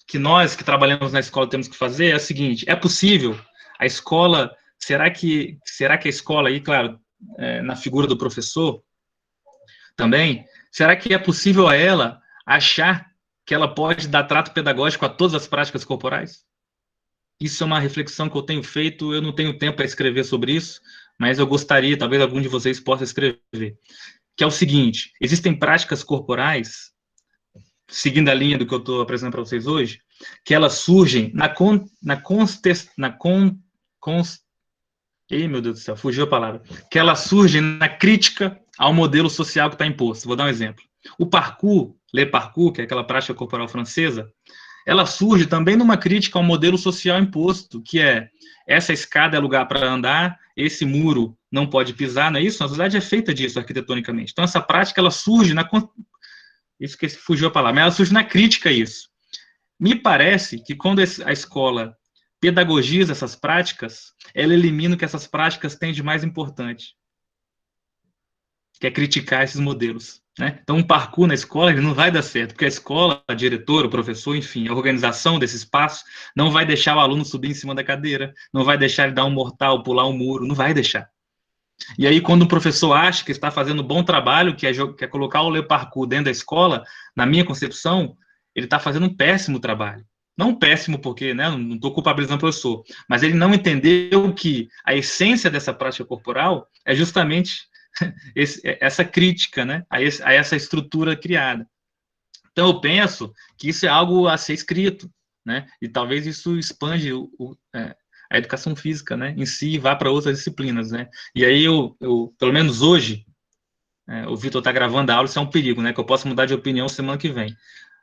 que nós que trabalhamos na escola temos que fazer é a seguinte: é possível a escola, será que a escola aí, claro, na figura do professor também, será que é possível a ela achar que ela pode dar trato pedagógico a todas as práticas corporais? Isso é uma reflexão que eu tenho feito, eu não tenho tempo para escrever sobre isso, mas eu gostaria, talvez algum de vocês possa escrever, que é o seguinte: existem práticas corporais, seguindo a linha do que eu estou apresentando para vocês hoje, que elas surgem meu Deus do céu, fugiu a palavra, que elas surgem na crítica ao modelo social que está imposto. Vou dar um exemplo. O parkour, le parkour, que é aquela prática corporal francesa, ela surge também numa crítica ao modelo social imposto, que é essa escada é lugar para andar, esse muro não pode pisar, não é isso? Na verdade é feita disso arquitetonicamente. Então essa prática, ela surge isso que fugiu a palavra, mas ela surge na crítica a isso. Me parece que quando a escola pedagogiza essas práticas, ela elimina o que essas práticas têm de mais importante, que é criticar esses modelos. Né? Então, um parkour na escola ele não vai dar certo, porque a escola, a diretora, o professor, enfim, a organização desse espaço não vai deixar o aluno subir em cima da cadeira, não vai deixar ele dar um mortal, pular um muro, não vai deixar. E aí, quando o professor acha que está fazendo um bom trabalho, que é colocar o le parkour dentro da escola, na minha concepção, ele está fazendo um péssimo trabalho. Não péssimo porque, né, não estou culpabilizando o professor, mas ele não entendeu que a essência dessa prática corporal é justamente essa crítica, né, a essa estrutura criada. Então, eu penso que isso é algo a ser escrito, né, e talvez isso expande a educação física, né, em si e vá para outras disciplinas, né. E aí, pelo menos hoje, o Vitor está gravando a aula, isso é um perigo, né, que eu posso mudar de opinião semana que vem.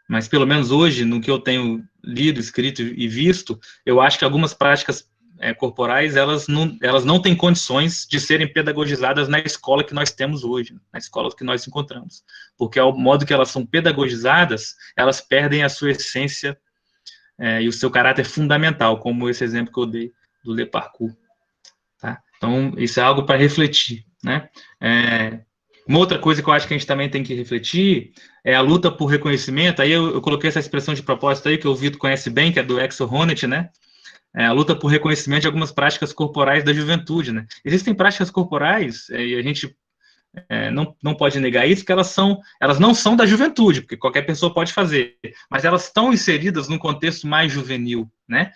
Mas, pelo menos hoje, no que eu tenho lido, escrito e visto, eu acho que algumas práticas corporais, elas não têm condições de serem pedagogizadas na escola que nós temos hoje, na escola que nós encontramos. Porque, ao modo que elas são pedagogizadas, elas perdem a sua essência e o seu caráter fundamental, como esse exemplo que eu dei do Le Parkour. Tá? Então, isso é algo para refletir, né? Uma outra coisa que eu acho que a gente também tem que refletir é a luta por reconhecimento. Aí eu coloquei essa expressão de propósito aí, que o Vitor conhece bem, que é do Exo Honneth, né? A luta por reconhecimento de algumas práticas corporais da juventude, né? Existem práticas corporais, e a gente não pode negar isso, que elas não são da juventude, porque qualquer pessoa pode fazer, mas elas estão inseridas num contexto mais juvenil, né?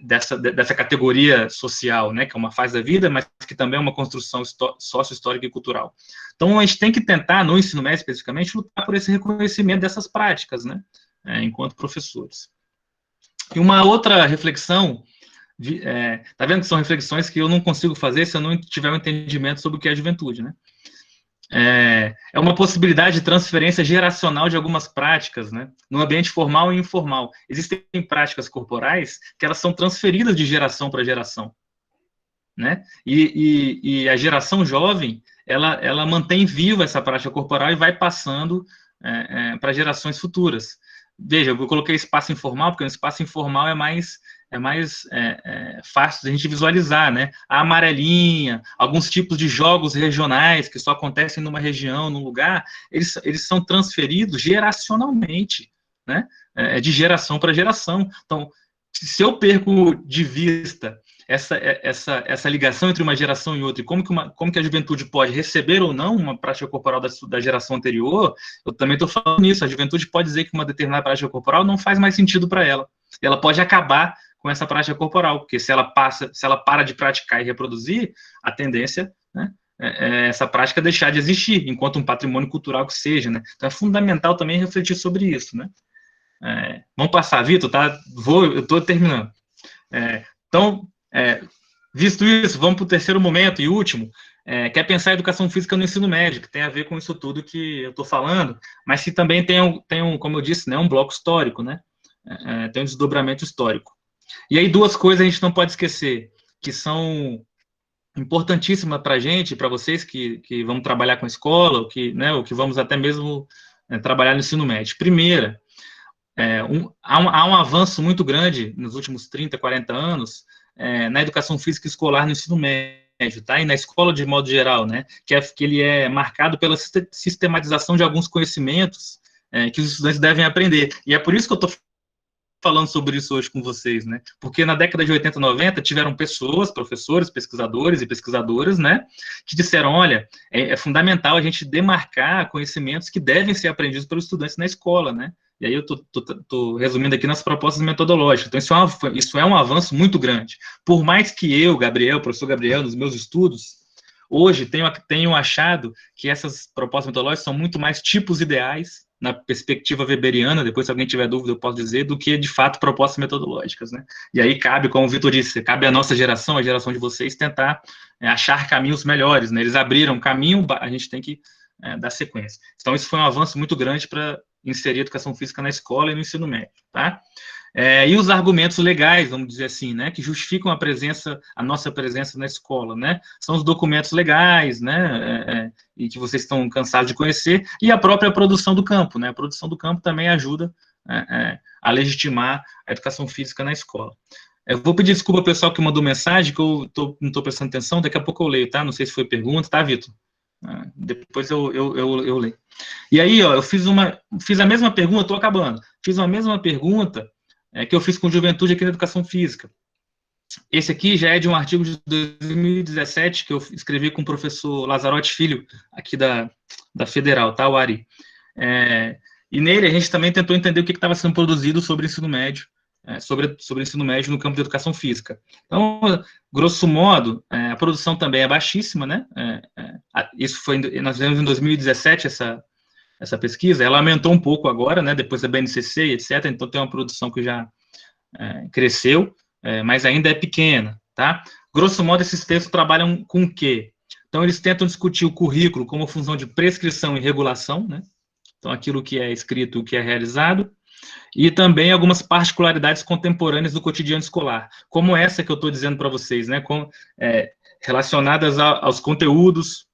Dessa categoria social, né, que é uma fase da vida, mas que também é uma construção sócio-histórica e cultural. Então, a gente tem que tentar, no ensino médio especificamente, lutar por esse reconhecimento dessas práticas, né, enquanto professores. E uma outra reflexão, tá vendo que são reflexões que eu não consigo fazer se eu não tiver um entendimento sobre o que é a juventude, né? É uma possibilidade de transferência geracional de algumas práticas, né, no ambiente formal e informal. Existem práticas corporais que elas são transferidas de geração para geração, né, e a geração jovem, ela mantém viva essa prática corporal e vai passando para gerações futuras. Veja, eu coloquei espaço informal, porque o espaço informal é mais fácil de a gente visualizar, né? A amarelinha, alguns tipos de jogos regionais que só acontecem numa região, num lugar, eles são transferidos geracionalmente, né? De geração para geração. Então, se eu perco de vista essa ligação entre uma geração e outra, e como que a juventude pode receber ou não uma prática corporal da geração anterior, eu também estou falando nisso. A juventude pode dizer que uma determinada prática corporal não faz mais sentido para ela. Ela pode acabar com essa prática corporal, porque se ela para de praticar e reproduzir, a tendência, né, essa prática deixar de existir, enquanto um patrimônio cultural que seja, né? Então é fundamental também refletir sobre isso, né? Vamos passar, Vitor, tá? Eu estou terminando. Então, visto isso, vamos para o terceiro momento e último, que é pensar a educação física no ensino médio, que tem a ver com isso tudo que eu estou falando, mas que também tem como eu disse, né, um bloco histórico, né? Tem um desdobramento histórico. E aí, duas coisas a gente não pode esquecer, que são importantíssimas para a gente, para vocês que vão trabalhar com a escola, ou que vamos até mesmo trabalhar no ensino médio. Primeira, há um avanço muito grande nos últimos 30, 40 anos na educação física escolar no ensino médio, tá? E na escola de modo geral, né? Que ele é marcado pela sistematização de alguns conhecimentos que os estudantes devem aprender. E é por isso que eu estou falando sobre isso hoje com vocês, né? Porque na década de 80, 90, tiveram pessoas, professores, pesquisadores e pesquisadoras, né, que disseram, olha, é fundamental a gente demarcar conhecimentos que devem ser aprendidos pelos estudantes na escola, né? E aí eu tô resumindo aqui nas propostas metodológicas. Então, isso é um avanço muito grande. Por mais que eu, Gabriel, professor Gabriel, nos meus estudos, hoje tenho achado que essas propostas metodológicas são muito mais tipos ideais, na perspectiva weberiana, depois se alguém tiver dúvida eu posso dizer, do que de fato propostas metodológicas, né? E aí cabe, como o Vitor disse, cabe à nossa geração, a geração de vocês, tentar achar caminhos melhores, né? Eles abriram caminho, a gente tem que dar sequência. Então isso foi um avanço muito grande para inserir a educação física na escola e no ensino médio, tá? E os argumentos legais, vamos dizer assim, né, que justificam a nossa presença na escola, né, são os documentos legais, né, e que vocês estão cansados de conhecer, e a própria produção do campo, né, a produção do campo também ajuda a legitimar a educação física na escola. Eu vou pedir desculpa ao pessoal que mandou mensagem, que eu não estou prestando atenção, daqui a pouco eu leio, tá, não sei se foi pergunta, tá, Vitor? Depois eu leio. E aí, ó, eu fiz a mesma pergunta, estou acabando, fiz a mesma pergunta que eu fiz com juventude aqui na educação física. Esse aqui já é de um artigo de 2017 que eu escrevi com o professor Lazarotti Filho, aqui da Federal, tá, o Ari? E nele a gente também tentou entender o que estava sendo produzido sobre ensino médio, sobre ensino médio no campo da educação física. Então, grosso modo, a produção também é baixíssima, né? Nós fizemos em 2017 essa pesquisa, ela aumentou um pouco agora, né, depois da BNCC, etc., então tem uma produção que já cresceu, mas ainda é pequena, tá? Grosso modo, esses textos trabalham com o quê? Então, eles tentam discutir o currículo como função de prescrição e regulação, né? Então, aquilo que é escrito, o que é realizado, e também algumas particularidades contemporâneas do cotidiano escolar, como essa que eu estou dizendo para vocês, né, relacionadas aos conteúdos,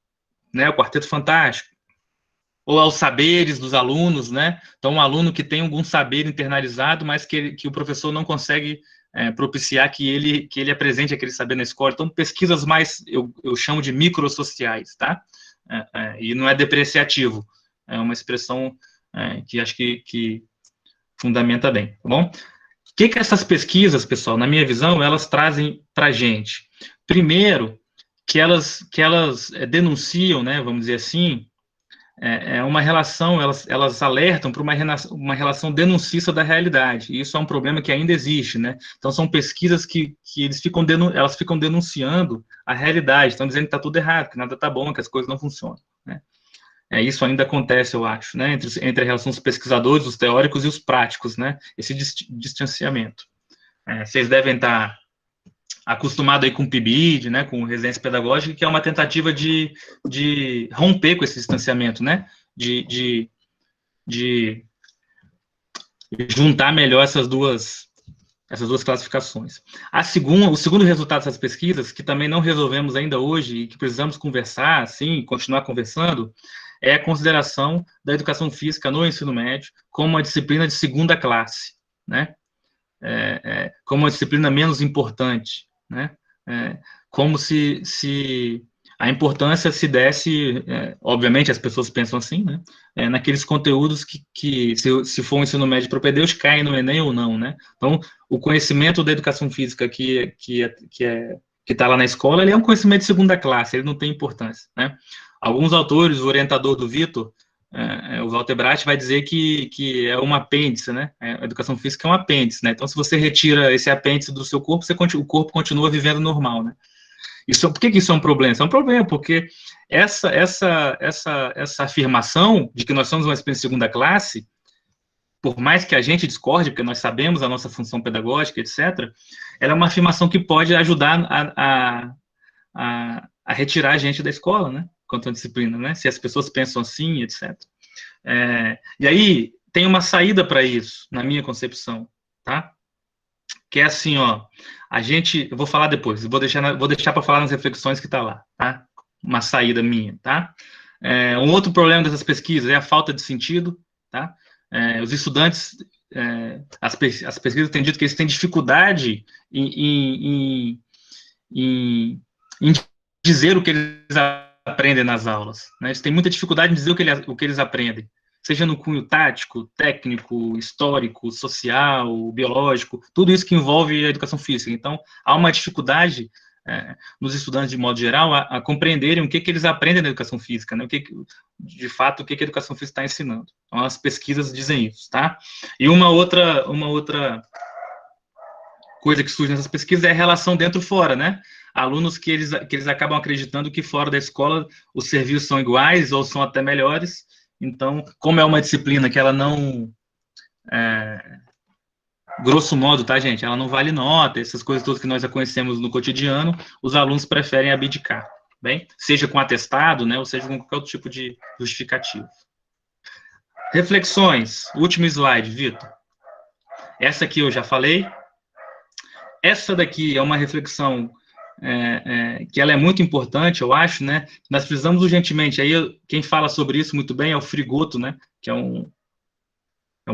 né, o Quarteto Fantástico, ou aos saberes dos alunos, né? Então, um aluno que tem algum saber internalizado, mas que o professor não consegue propiciar que ele apresente aquele saber na escola. Então, pesquisas mais, eu chamo de microsociais, tá? E não é depreciativo, é uma expressão que acho que fundamenta bem, tá bom? O que essas pesquisas, pessoal, na minha visão, elas trazem para a gente? Primeiro, que elas denunciam, né, vamos dizer assim, uma relação, elas alertam para uma relação denuncista da realidade, e isso é um problema que ainda existe, né? Então, são pesquisas que elas ficam denunciando a realidade, estão dizendo que está tudo errado, que nada está bom, que as coisas não funcionam, né? Isso ainda acontece, eu acho, né? Entre a relação dos pesquisadores, os teóricos e os práticos, né? Esse distanciamento. Vocês devem estar acostumado aí com o PIBID, né, com residência pedagógica, que é uma tentativa de romper com esse distanciamento, né, de juntar melhor essas duas classificações. O segundo resultado dessas pesquisas, que também não resolvemos ainda hoje e que precisamos conversar, sim, continuar conversando, é a consideração da educação física no ensino médio como uma disciplina de segunda classe, né, como uma disciplina menos importante, né? Como se a importância se desse, obviamente as pessoas pensam assim, né? Naqueles conteúdos que se for um ensino médio propedêutico, caem no Enem ou não, né? Então, o conhecimento da educação física que está lá na escola, ele é um conhecimento de segunda classe, ele não tem importância, né? Alguns autores, o orientador do Vitor, o Walter Bratt, vai dizer que é um apêndice, né? A educação física é um apêndice, né? Então, se você retira esse apêndice do seu corpo, o corpo continua vivendo normal, né? Por que isso é um problema? Isso é um problema, porque essa afirmação de que nós somos uma espécie de segunda classe por mais que a gente discorde, porque nós sabemos a nossa função pedagógica, etc., ela é uma afirmação que pode ajudar a retirar a gente da escola, né, quanto à disciplina, né, se as pessoas pensam assim, etc. E aí, tem uma saída para isso, na minha concepção, tá? Que é assim, ó, eu vou falar depois, vou deixar para falar nas reflexões que tá lá, tá? Uma saída minha, tá? Um outro problema dessas pesquisas é a falta de sentido, tá? Os estudantes, as pesquisas têm dito que eles têm dificuldade em dizer o que eles aprendem nas aulas, né? Eles têm muita dificuldade em dizer o que eles aprendem, seja no cunho tático, técnico, histórico, social, biológico, tudo isso que envolve a educação física. Então, há uma dificuldade nos estudantes, de modo geral, a compreenderem o que eles aprendem na educação física, né? De fato, o que a educação física está ensinando. Então, as pesquisas dizem isso, tá? E uma outra coisa que surge nessas pesquisas é a relação dentro-fora, né? Alunos que eles acabam acreditando que fora da escola os serviços são iguais ou são até melhores. Então, como é uma disciplina que ela não, grosso modo, tá, gente? Ela não vale nota, essas coisas todas que nós já conhecemos no cotidiano, os alunos preferem abdicar, bem? Seja com atestado, né, ou seja com qualquer outro tipo de justificativo. Reflexões. Último slide, Vitor. Essa aqui eu já falei. Essa daqui é uma reflexão que ela é muito importante, eu acho, né? Nós precisamos urgentemente, aí quem fala sobre isso muito bem é o Frigoto, né? Que é um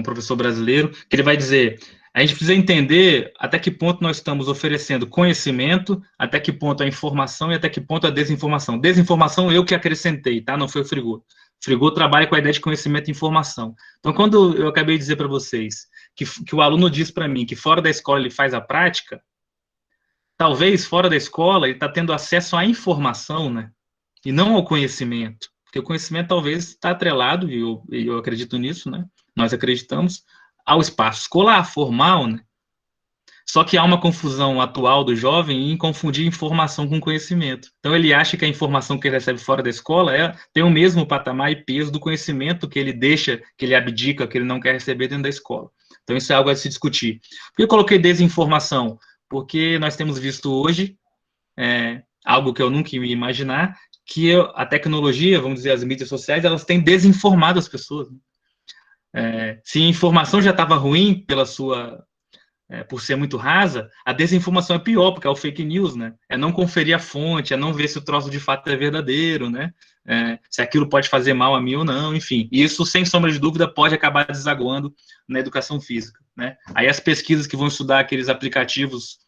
professor brasileiro, que ele vai dizer, a gente precisa entender até que ponto nós estamos oferecendo conhecimento, até que ponto a informação e até que ponto a desinformação. Desinformação eu que acrescentei, tá? Não foi o Frigoto. O Frigoto trabalha com a ideia de conhecimento e informação. Então, quando eu acabei de dizer para vocês que o aluno diz para mim que fora da escola ele faz a prática, talvez fora da escola ele está tendo acesso à informação, né? E não ao conhecimento. Porque o conhecimento talvez está atrelado, e eu acredito nisso, né? Nós acreditamos, ao espaço escolar, formal, né? Só que há uma confusão atual do jovem em confundir informação com conhecimento. Então, ele acha que a informação que ele recebe fora da escola tem o mesmo patamar e peso do conhecimento que ele deixa, que ele abdica, que ele não quer receber dentro da escola. Então, isso é algo a se discutir. Por que eu coloquei desinformação? Porque nós temos visto hoje, algo que eu nunca ia imaginar, que a tecnologia, vamos dizer, as mídias sociais, elas têm desinformado as pessoas. Se a informação já estava ruim por ser muito rasa, a desinformação é pior, porque é o fake news, né? É não conferir a fonte, é não ver se o troço de fato é verdadeiro, né? Se aquilo pode fazer mal a mim ou não, enfim. E isso, sem sombra de dúvida, pode acabar desaguando na educação física, né? Aí as pesquisas que vão estudar aqueles aplicativos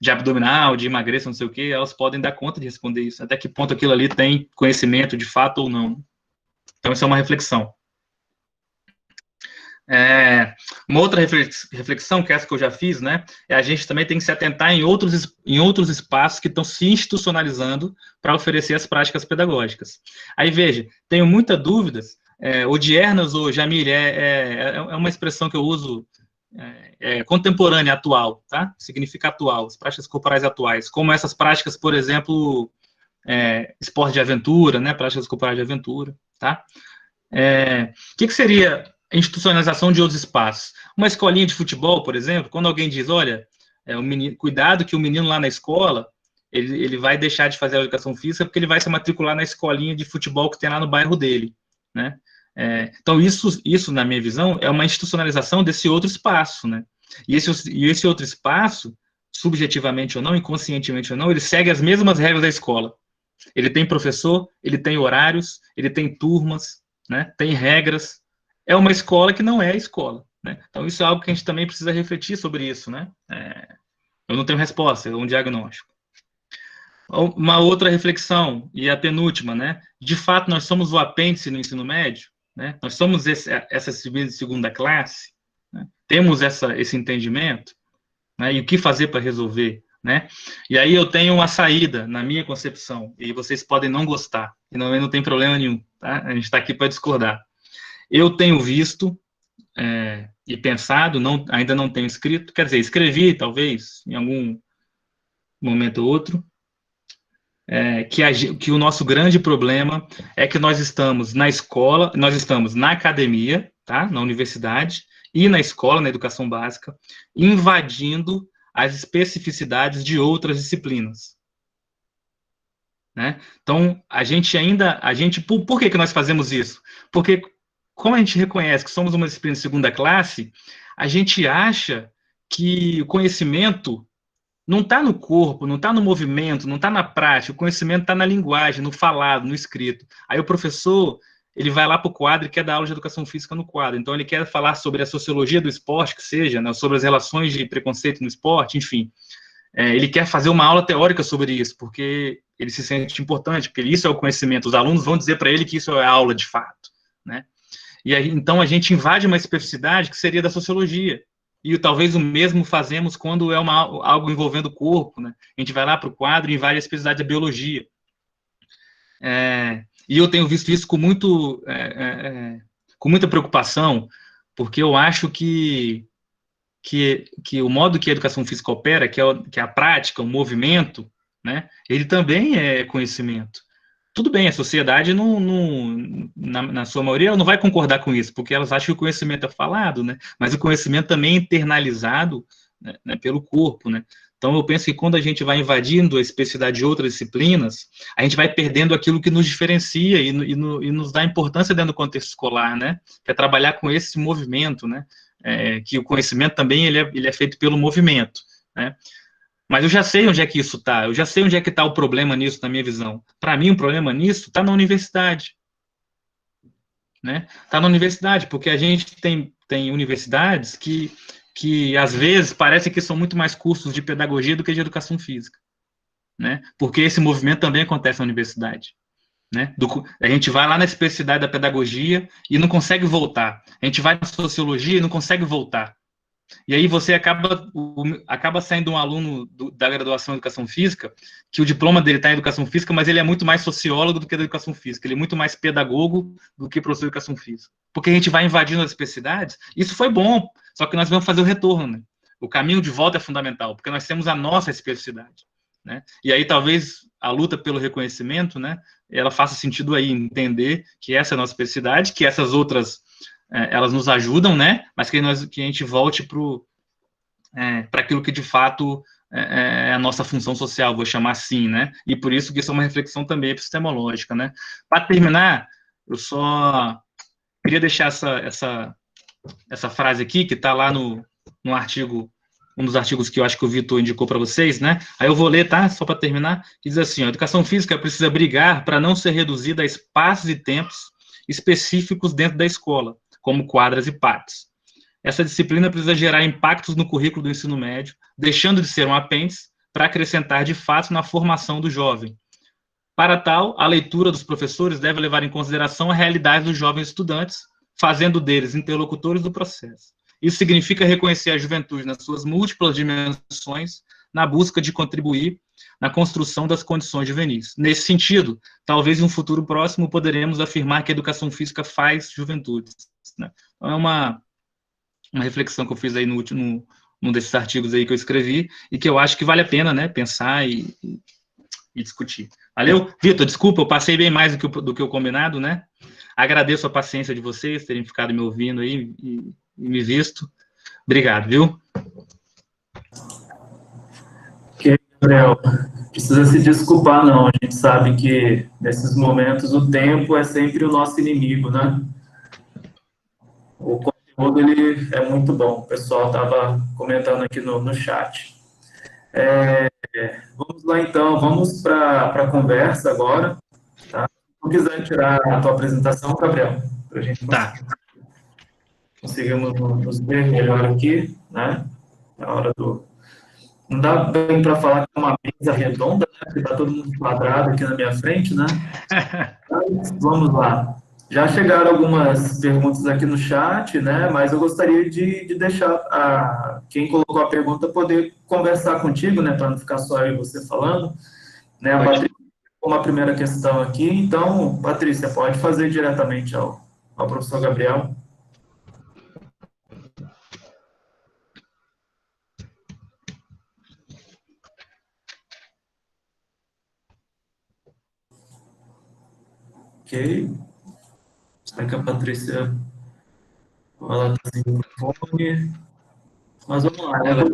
de abdominal, de emagreça, não sei o quê, elas podem dar conta de responder isso. Até que ponto aquilo ali tem conhecimento de fato ou não. Então, isso é uma reflexão. Uma outra reflexão, que é essa que eu já fiz, né, a gente também tem que se atentar em outros espaços que estão se institucionalizando para oferecer as práticas pedagógicas. Aí, veja, tenho muitas dúvidas, odiernas ou Jamil, é uma expressão que eu uso contemporânea, atual, tá? Significa atual, as práticas corporais atuais, como essas práticas, por exemplo, esporte de aventura, né, práticas corporais de aventura, tá? O que seria institucionalização de outros espaços? Uma escolinha de futebol, por exemplo, quando alguém diz, olha, cuidado que o menino lá na escola, ele vai deixar de fazer a educação física porque ele vai se matricular na escolinha de futebol que tem lá no bairro dele, né? Então, isso, na minha visão, é uma institucionalização desse outro espaço, né? E esse outro espaço, subjetivamente ou não, inconscientemente ou não, ele segue as mesmas regras da escola. Ele tem professor, ele tem horários, ele tem turmas, né? Tem regras. É uma escola que não é a escola, né? Então, isso é algo que a gente também precisa refletir sobre isso, né? Eu não tenho resposta, é um diagnóstico. Uma outra reflexão, e a penúltima, né? De fato, nós somos o apêndice no ensino médio, né? Nós somos essa segunda classe, né? Temos esse entendimento, né? E o que fazer para resolver, né? E aí eu tenho uma saída, na minha concepção, e vocês podem não gostar, e não tem problema nenhum, tá? A gente está aqui para discordar. Eu tenho visto e pensado, ainda não tenho escrito, quer dizer, escrevi, talvez, em algum momento ou outro, que o nosso grande problema é que nós estamos na escola, nós estamos na academia, tá? Na universidade e na escola, na educação básica, invadindo as especificidades de outras disciplinas, né? Então, por que nós fazemos isso? Porque, como a gente reconhece que somos uma disciplina de segunda classe, a gente acha que o conhecimento não está no corpo, não está no movimento, não está na prática, o conhecimento está na linguagem, no falado, no escrito. Aí o professor, ele vai lá para o quadro e quer dar aula de educação física no quadro. Então ele quer falar sobre a sociologia do esporte, que seja, né, sobre as relações de preconceito no esporte, enfim. Ele quer fazer uma aula teórica sobre isso, porque ele se sente importante, porque isso é o conhecimento. Os alunos vão dizer para ele que isso é aula de fato, né? E aí, então a gente invade uma especificidade que seria da sociologia. E talvez o mesmo fazemos quando é algo envolvendo o corpo, né? A gente vai lá para o quadro e invade a especificidade da biologia. E eu tenho visto isso com muita preocupação, porque eu acho que o modo que a educação física opera, que é a prática, o movimento, né, ele também é conhecimento. Tudo bem, a sociedade, na sua maioria, ela não vai concordar com isso, porque elas acham que o conhecimento é falado, né, mas o conhecimento também é internalizado, né, pelo corpo, né. Então, eu penso que quando a gente vai invadindo a especificidade de outras disciplinas, a gente vai perdendo aquilo que nos diferencia e nos dá importância dentro do contexto escolar, né, que é trabalhar com esse movimento, né, que o conhecimento também ele é feito pelo movimento, né? Mas eu já sei onde é que isso está, eu já sei onde é que está o problema nisso, na minha visão. Para mim, o problema nisso está na universidade, né? Está na universidade, porque a gente tem universidades que, às vezes, parece que são muito mais cursos de pedagogia do que de educação física, né? Porque esse movimento também acontece na universidade. Né? A gente vai lá na especificidade da pedagogia e não consegue voltar. A gente vai na sociologia e não consegue voltar. E aí você acaba saindo um aluno da graduação em educação física, que o diploma dele está em educação física, mas ele é muito mais sociólogo do que da educação física, ele é muito mais pedagogo do que professor de educação física. Porque a gente vai invadindo as especificidades, isso foi bom, só que nós vamos fazer o retorno, né? O caminho de volta é fundamental, porque nós temos a nossa especificidade, né? E aí talvez a luta pelo reconhecimento, né, ela faça sentido aí, entender que essa é a nossa especificidade, que essas outras elas nos ajudam, né? Mas que a gente volte para aquilo que de fato é a nossa função social, vou chamar assim, né? E por isso que isso é uma reflexão também epistemológica, né? Para terminar, eu só queria deixar essa frase aqui, que está lá no artigo, um dos artigos que eu acho que o Vitor indicou para vocês, né? Aí eu vou ler, tá? Só para terminar, que diz assim: a educação física precisa brigar para não ser reduzida a espaços e tempos específicos dentro da escola, como quadras e pátios. Essa disciplina precisa gerar impactos no currículo do ensino médio, deixando de ser um apêndice para acrescentar de fato na formação do jovem. Para tal, a leitura dos professores deve levar em consideração a realidade dos jovens estudantes, fazendo deles interlocutores do processo. Isso significa reconhecer a juventude nas suas múltiplas dimensões, na busca de contribuir na construção das condições juvenis. Nesse sentido, talvez em um futuro próximo poderemos afirmar que a educação física faz juventudes, né? Então, é uma reflexão que eu fiz aí num desses artigos aí que eu escrevi, e que eu acho que vale a pena, né, pensar e discutir. Valeu? Vitor, desculpa, eu passei bem mais do que o combinado, né? Agradeço a paciência de vocês, terem ficado me ouvindo aí e me visto. Obrigado, viu? Ok, Gabriel. Precisa se desculpar, não. A gente sabe que, nesses momentos, o tempo é sempre o nosso inimigo, né? O conteúdo, ele é muito bom. O pessoal estava comentando aqui no chat. Vamos lá, então. Vamos para a conversa agora, tá? Se tu quiser tirar a tua apresentação, Gabriel, para a gente Tá. conseguirmos nos ver melhor aqui, né? Na hora do... Não dá bem para falar que é uma mesa redonda, né? Porque está todo mundo quadrado aqui na minha frente, né? Mas vamos lá. Já chegaram algumas perguntas aqui no chat, né? Mas eu gostaria de deixar quem colocou a pergunta poder conversar contigo, né? Para não ficar só eu e você falando, né? A Patrícia, como a primeira questão aqui, então, Patrícia, pode fazer diretamente ao professor Gabriel. Ok. Será que a Patrícia Ela está sem microfone. Mas vamos lá, né? Ela,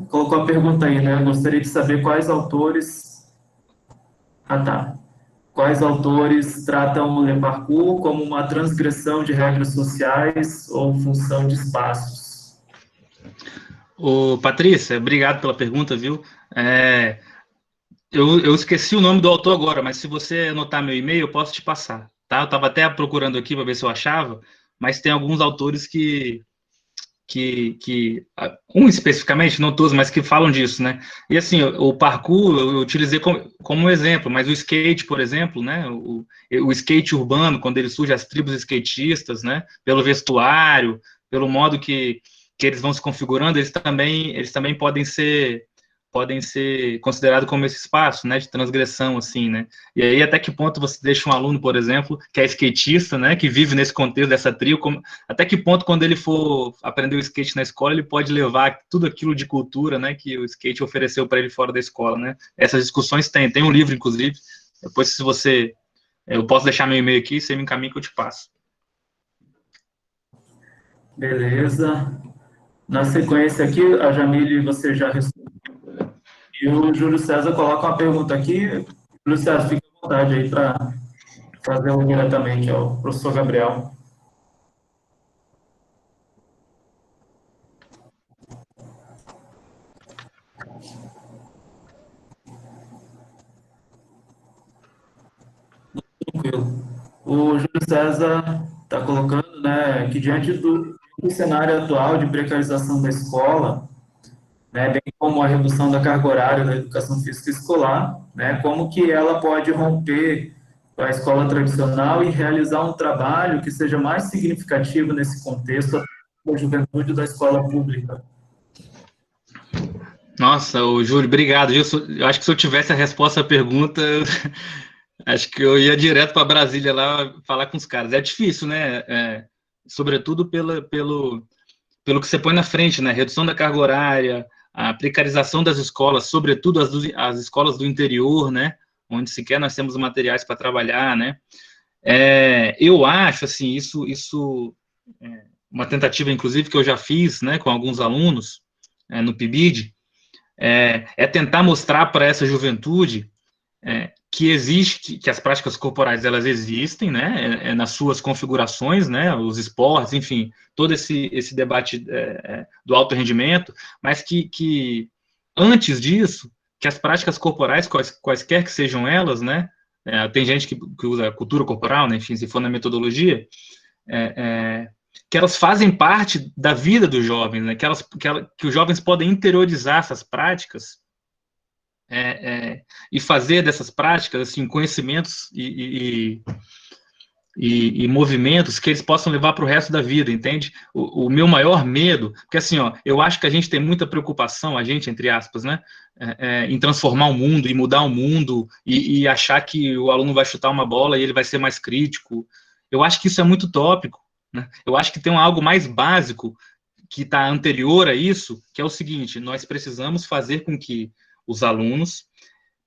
Colocou a pergunta aí, né? Eu gostaria de saber quais autores. Ah, tá. Quais autores tratam o Le Parcours como uma transgressão de regras sociais ou função de espaços? Patrícia, obrigado pela pergunta, viu? Eu esqueci o nome do autor agora, mas se você anotar meu e-mail, eu posso te passar, tá? Eu estava até procurando aqui para ver se eu achava, mas tem alguns autores um especificamente, não todos, mas que falam disso, né? E assim, o parkour eu utilizei como exemplo, mas o skate, por exemplo, né? O skate urbano, quando ele surge, as tribos skatistas, né? Pelo vestuário, pelo modo que eles vão se configurando, eles também podem ser considerados como esse espaço, né, de transgressão, assim, né, e aí até que ponto você deixa um aluno, por exemplo, que é skatista, né, que vive nesse contexto dessa trio, até que ponto, quando ele for aprender o skate na escola, ele pode levar tudo aquilo de cultura, né, que o skate ofereceu para ele fora da escola, né, essas discussões tem um livro, inclusive, depois se você, eu posso deixar meu e-mail aqui, você me encaminha que eu te passo. Beleza. Na sequência aqui, a Jamile, você já respondeu. E o Júlio César coloca uma pergunta aqui. Júlio César, fique à vontade aí para fazer um diretamente ao professor Gabriel. Tranquilo. O Júlio César está colocando, né, que diante do cenário atual de precarização da escola, né, bem como a redução da carga horária da educação física escolar, né, como que ela pode romper com a escola tradicional e realizar um trabalho que seja mais significativo nesse contexto da juventude da escola pública. Nossa, o Júlio, obrigado. Eu acho que se eu tivesse a resposta à pergunta, acho que eu ia direto para Brasília lá falar com os caras. É difícil, né? Sobretudo pelo que você põe na frente, né? Redução da carga horária, a precarização das escolas, sobretudo as escolas do interior, né? Onde sequer nós temos materiais para trabalhar, né? Eu acho, assim, isso uma tentativa, inclusive, que eu já fiz, né, com alguns alunos no PIBID, tentar mostrar para essa juventude que existe, que as práticas corporais elas existem, né, nas suas configurações, né, os esportes, enfim, todo esse debate do alto rendimento, mas que antes disso, que as práticas corporais, quaisquer que sejam elas, né, tem gente que usa cultura corporal, né, enfim, se for na metodologia, que elas fazem parte da vida dos jovens, né, que os jovens podem interiorizar essas práticas e fazer dessas práticas assim conhecimentos e movimentos que eles possam levar para o resto da vida, entende? O meu maior medo, porque assim, ó, eu acho que a gente tem muita preocupação, a gente, entre aspas, né, em transformar o mundo, e mudar o mundo, e achar que o aluno vai chutar uma bola e ele vai ser mais crítico. Eu acho que isso é muito tópico, né? Eu acho que tem algo mais básico que está anterior a isso, que é o seguinte: nós precisamos fazer com que os alunos,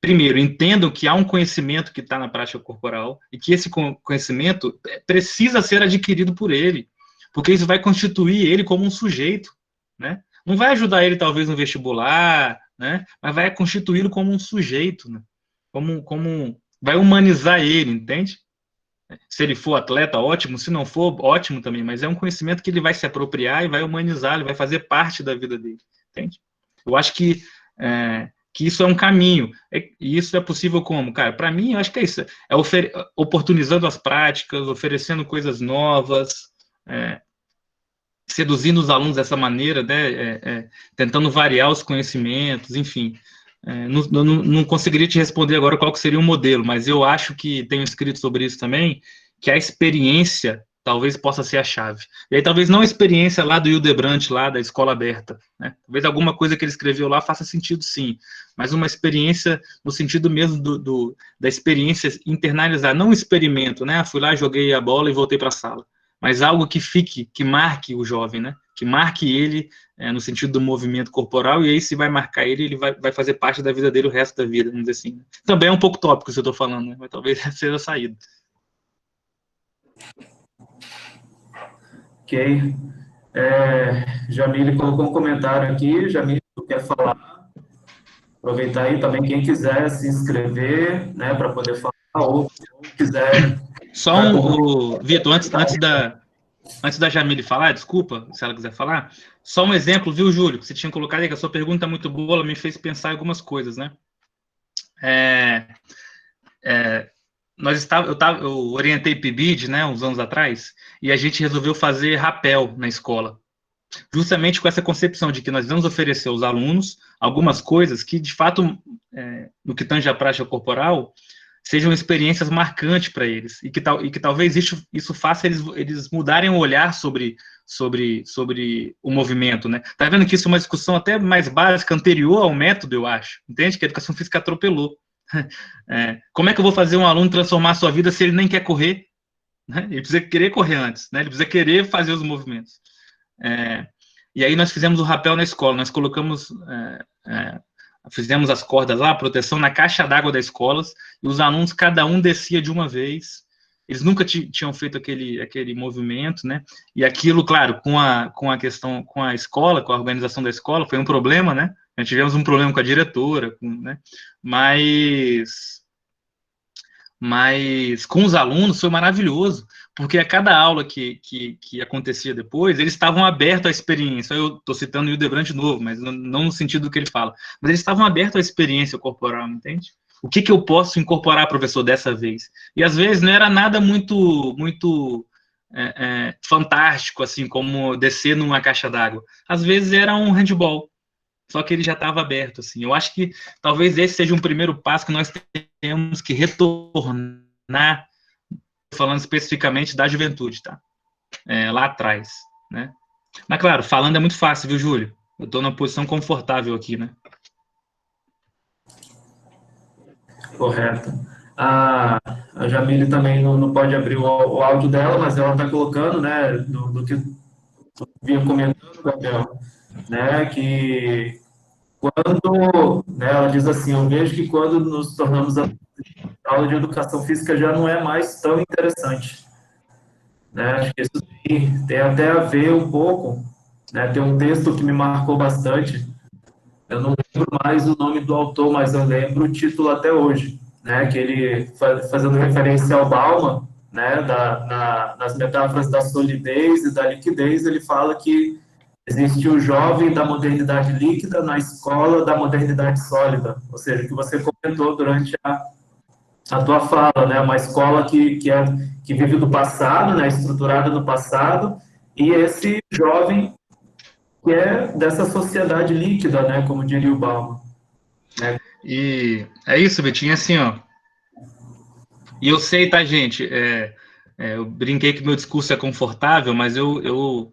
primeiro, entendam que há um conhecimento que está na prática corporal e que esse conhecimento precisa ser adquirido por ele, porque isso vai constituir ele como um sujeito, né? Não vai ajudar ele, talvez, no vestibular, né? Mas vai constituí-lo como um sujeito, né? Vai humanizar ele, entende? Se ele for atleta, ótimo. Se não for, ótimo também. Mas é um conhecimento que ele vai se apropriar e vai humanizar, ele vai fazer parte da vida dele, entende? Eu acho que isso é um caminho. E isso é possível como? Cara, para mim, eu acho que é isso. Oportunizando as práticas, oferecendo coisas novas, seduzindo os alunos dessa maneira, né? Tentando variar os conhecimentos, enfim. Não conseguiria te responder agora qual que seria o modelo, mas eu acho que tenho escrito sobre isso também, que a experiência talvez possa ser a chave. E aí talvez não a experiência lá do Hildebrandt, lá da escola aberta, né? Talvez alguma coisa que ele escreveu lá faça sentido, sim, mas uma experiência no sentido mesmo da experiência internalizar, não um experimento, né? Fui lá, joguei a bola e voltei para a sala, mas algo que fique, que marque o jovem, né? Que marque ele no sentido do movimento corporal, e aí se vai marcar ele, ele vai fazer parte da vida dele o resto da vida, vamos dizer assim. Também é um pouco tópico isso que eu estou falando, né? Mas talvez seja a saída. Ok. Jamile colocou um comentário aqui. Jamile, tu quer falar? Aproveitar aí também quem quiser se inscrever, né, para poder falar, ou se quiser Só vai concluir. Vitor, antes da Jamile falar, desculpa, se ela quiser falar, só um exemplo, viu, Júlio, que você tinha colocado aí, que a sua pergunta é muito boa, ela me fez pensar em algumas coisas, né? É, é, eu orientei PIBID, né, uns anos atrás, e a gente resolveu fazer rapel na escola, justamente com essa concepção de que nós vamos oferecer aos alunos algumas coisas que, de fato, no que tange a prática corporal, sejam experiências marcantes para eles, e que talvez isso faça eles mudarem o olhar sobre o movimento, né? Tá vendo que isso é uma discussão até mais básica, anterior ao método, eu acho, entende? Que a educação física atropelou. Como é que eu vou fazer um aluno transformar a sua vida se ele nem quer correr? Né? Ele precisa querer correr antes, né? Ele precisa querer fazer os movimentos. E aí nós fizemos o rapel na escola, nós colocamos, fizemos as cordas lá, a proteção na caixa d'água das escolas, e os alunos, cada um descia de uma vez, eles nunca tinham feito aquele movimento, né, e aquilo, claro, com a questão, com a escola, com a organização da escola, foi um problema, né, nós tivemos um problema com a diretora, né, mas com os alunos foi maravilhoso, porque a cada aula que acontecia depois, eles estavam abertos à experiência. Eu estou citando o Hildebrand de novo, mas não no sentido do que ele fala, mas eles estavam abertos à experiência corporal, entende? O que eu posso incorporar, professor, dessa vez? E às vezes não era nada muito fantástico, assim, como descer numa caixa d'água. Às vezes era um handball, só que ele já estava aberto, assim. Eu acho que talvez esse seja um primeiro passo que nós temos que retornar, falando especificamente da juventude, tá? Lá atrás, né? Mas, claro, falando é muito fácil, viu, Júlio? Eu estou numa posição confortável aqui, né? Correto. A Jamile também não pode abrir o áudio dela, mas ela está colocando, né, do que tu vinha comentando, Gabriel, né, que quando, né, ela diz assim, eu vejo que quando nos tornamos a aula de educação física já não é mais tão interessante, né, acho que isso tem até a ver um pouco, né, tem um texto que me marcou bastante, eu não lembro mais o nome do autor, mas eu lembro o título até hoje, né, que ele, fazendo referência ao Bauman, né, nas metáforas da solidez e da liquidez, ele fala que existe o jovem da modernidade líquida na escola da modernidade sólida, ou seja, o que você comentou durante a tua fala, né, uma escola que vive do passado, né, estruturada no passado, e esse jovem que é dessa sociedade líquida, né, como diria o Bauman. Né? E é isso, Betinho, assim, ó. E eu sei, tá, gente? Eu brinquei que meu discurso é confortável, mas eu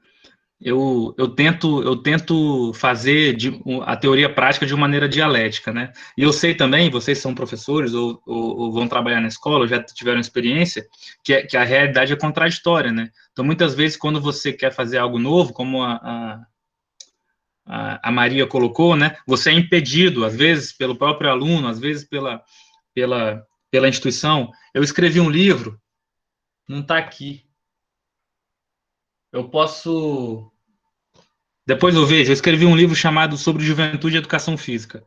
tento fazer a teoria prática de uma maneira dialética, né? E eu sei também, vocês são professores ou vão trabalhar na escola, ou já tiveram experiência, que a realidade é contraditória, né? Então, muitas vezes, quando você quer fazer algo novo, como a Maria colocou, né? Você é impedido, às vezes, pelo próprio aluno, às vezes pela instituição. Eu escrevi um livro, não está aqui. Eu posso... Depois eu vejo, eu escrevi um livro chamado Sobre Juventude e Educação Física.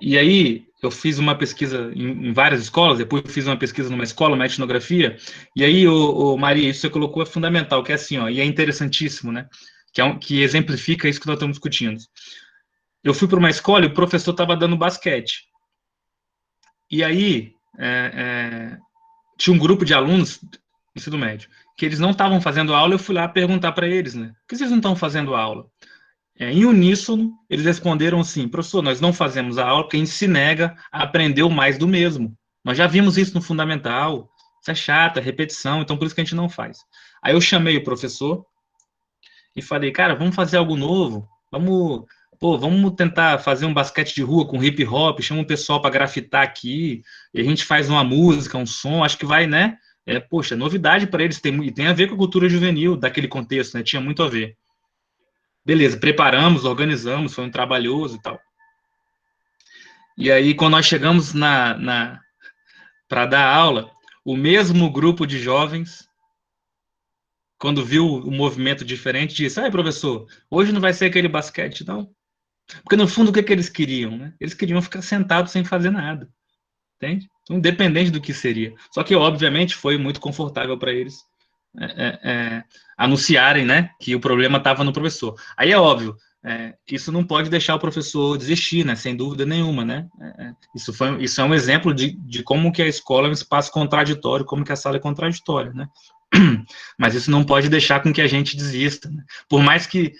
E aí, eu fiz uma pesquisa em várias escolas, depois eu fiz uma pesquisa numa escola, uma etnografia, e aí, Maria, isso que você colocou é fundamental, que é assim, ó, e é interessantíssimo, né? Que exemplifica isso que nós estamos discutindo. Eu fui para uma escola e o professor estava dando basquete. E aí, tinha um grupo de alunos, ensino médio, que eles não estavam fazendo aula, eu fui lá perguntar para eles, né? Por que vocês não estão fazendo aula? Em uníssono, eles responderam assim, professor, nós não fazemos a aula porque a gente se nega a aprender o mais do mesmo. Nós já vimos isso no fundamental, isso é chato, é repetição, então por isso que a gente não faz. Aí eu chamei o professor e falei, cara, vamos fazer algo novo, vamos tentar fazer um basquete de rua com hip hop, chama o pessoal para grafitar aqui, e a gente faz uma música, um som, acho que vai, né? Poxa, novidade para eles, tem a ver com a cultura juvenil daquele contexto, né? Tinha muito a ver. Beleza, preparamos, organizamos, foi um trabalhoso e tal. E aí, quando nós chegamos para dar aula, o mesmo grupo de jovens quando viu o movimento diferente, disse, professor, hoje não vai ser aquele basquete, não. Porque, no fundo, o que eles queriam? Né? Eles queriam ficar sentados sem fazer nada. Entende? Então, independente do que seria. Só que, obviamente, foi muito confortável para eles anunciarem, né, que o problema estava no professor. Aí é óbvio, isso não pode deixar o professor desistir, né, sem dúvida nenhuma, né. Isso é um exemplo de como que a escola é um espaço contraditório, como que a sala é contraditória, né. Mas isso não pode deixar com que a gente desista, né? Por mais que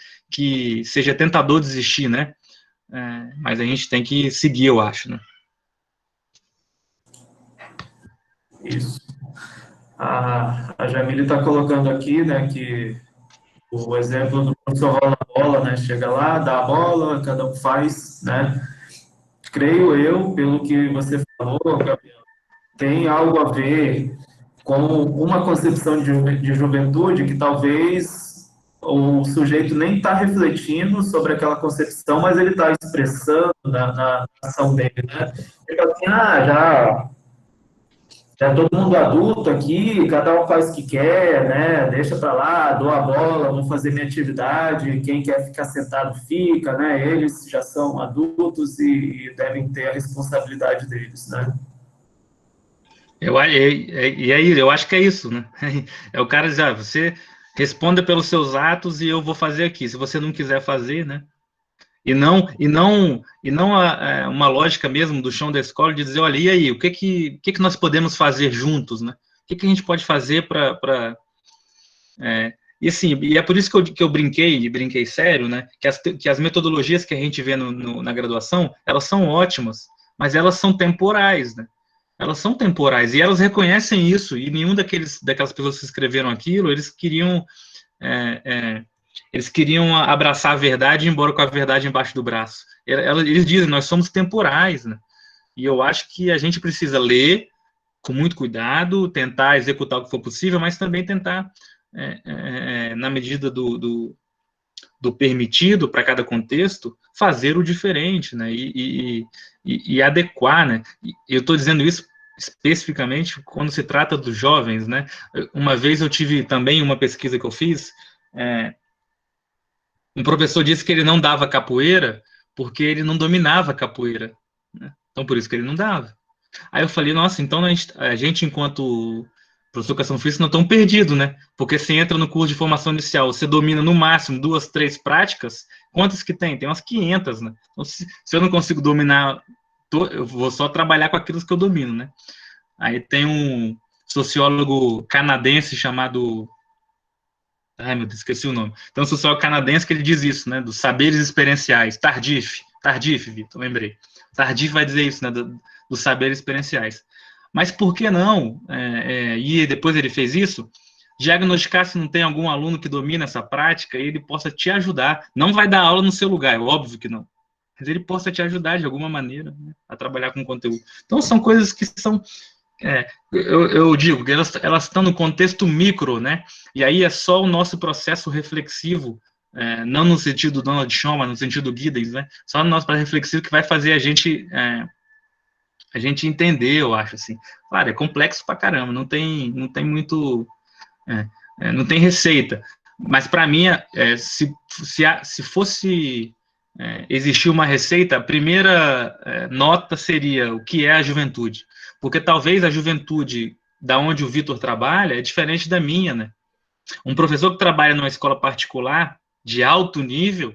seja tentador desistir, né, mas a gente tem que seguir, eu acho, né. Isso. A Jamile está colocando aqui, né, que o exemplo do professor rola a bola, né, chega lá, dá a bola, cada um faz, né. Creio eu, pelo que você falou, Gabriel, tem algo a ver com uma concepção de juventude que talvez o sujeito nem está refletindo sobre aquela concepção, mas ele está expressando na ação dele, né? Ele fala assim, já todo mundo adulto aqui, cada um faz o que quer, né? Deixa para lá, dou a bola, vou fazer minha atividade, quem quer ficar sentado fica, né? Eles já são adultos e devem ter a responsabilidade deles, né? Eu acho que é isso, né? É o cara dizer, você responda pelos seus atos e eu vou fazer aqui. Se você não quiser fazer, né? E não uma lógica mesmo do chão da escola de dizer, olha, e aí, o que nós podemos fazer juntos, né? O que a gente pode fazer para e assim, e é por isso que eu brinquei sério, né? Que as metodologias que a gente vê na graduação, elas são ótimas, mas elas são temporais, né? Elas são temporais, e elas reconhecem isso, e nenhum daquelas pessoas que escreveram aquilo, é, é, eles queriam abraçar a verdade, embora com a verdade embaixo do braço. Eles dizem, nós somos temporais, né? E eu acho que a gente precisa ler com muito cuidado, tentar executar o que for possível, mas também tentar, na medida do permitido para cada contexto, fazer o diferente, né? E adequar, né? Eu estou dizendo isso especificamente quando se trata dos jovens, né? Uma vez eu tive também uma pesquisa que eu fiz, um professor disse que ele não dava capoeira porque ele não dominava capoeira, né? Então por isso que ele não dava. Aí eu falei, nossa, então a gente enquanto professor de educação física, não tão perdido, né? Porque você entra no curso de formação inicial, você domina no máximo 2, 3 práticas, quantas que tem? Tem umas 500, né? Então, se eu não consigo dominar, eu vou só trabalhar com aquilo que eu domino, né? Aí tem um sociólogo canadense chamado... Ai, meu Deus, esqueci o nome. Então, um sociólogo canadense que ele diz isso, né? Dos saberes experienciais. Tardif, Vitor, lembrei. Tardif vai dizer isso, né? Dos saberes experienciais. Mas por que não? E depois ele fez isso, diagnosticar se não tem algum aluno que domina essa prática e ele possa te ajudar. Não vai dar aula no seu lugar, é óbvio que não. Mas ele possa te ajudar de alguma maneira, né, a trabalhar com conteúdo. Então, são coisas que são... eu digo que elas estão no contexto micro, né? E aí é só o nosso processo reflexivo, não no sentido do Donald Schoen, mas no sentido do Giddens, né? Só o nosso processo reflexivo que vai fazer a gente entender, eu acho, assim. Claro, é complexo pra caramba, não tem muito... não tem receita. Mas, para mim, se fosse existir uma receita, a primeira nota seria o que é a juventude. Porque talvez a juventude da onde o Vitor trabalha é diferente da minha, né? Um professor que trabalha numa escola particular de alto nível,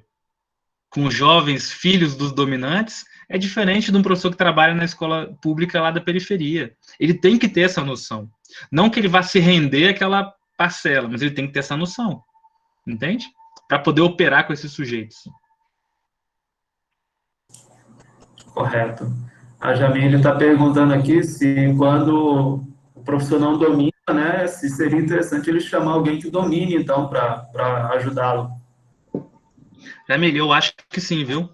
com jovens filhos dos dominantes, é diferente de um professor que trabalha na escola pública lá da periferia. Ele tem que ter essa noção. Não que ele vá se render àquela parcela, mas ele tem que ter essa noção. Entende? Para poder operar com esses sujeitos. Correto. A Jamile está perguntando aqui se quando o professor não domina, né, se seria interessante ele chamar alguém que domine, então, para ajudá-lo. Jamile, eu acho que sim, viu?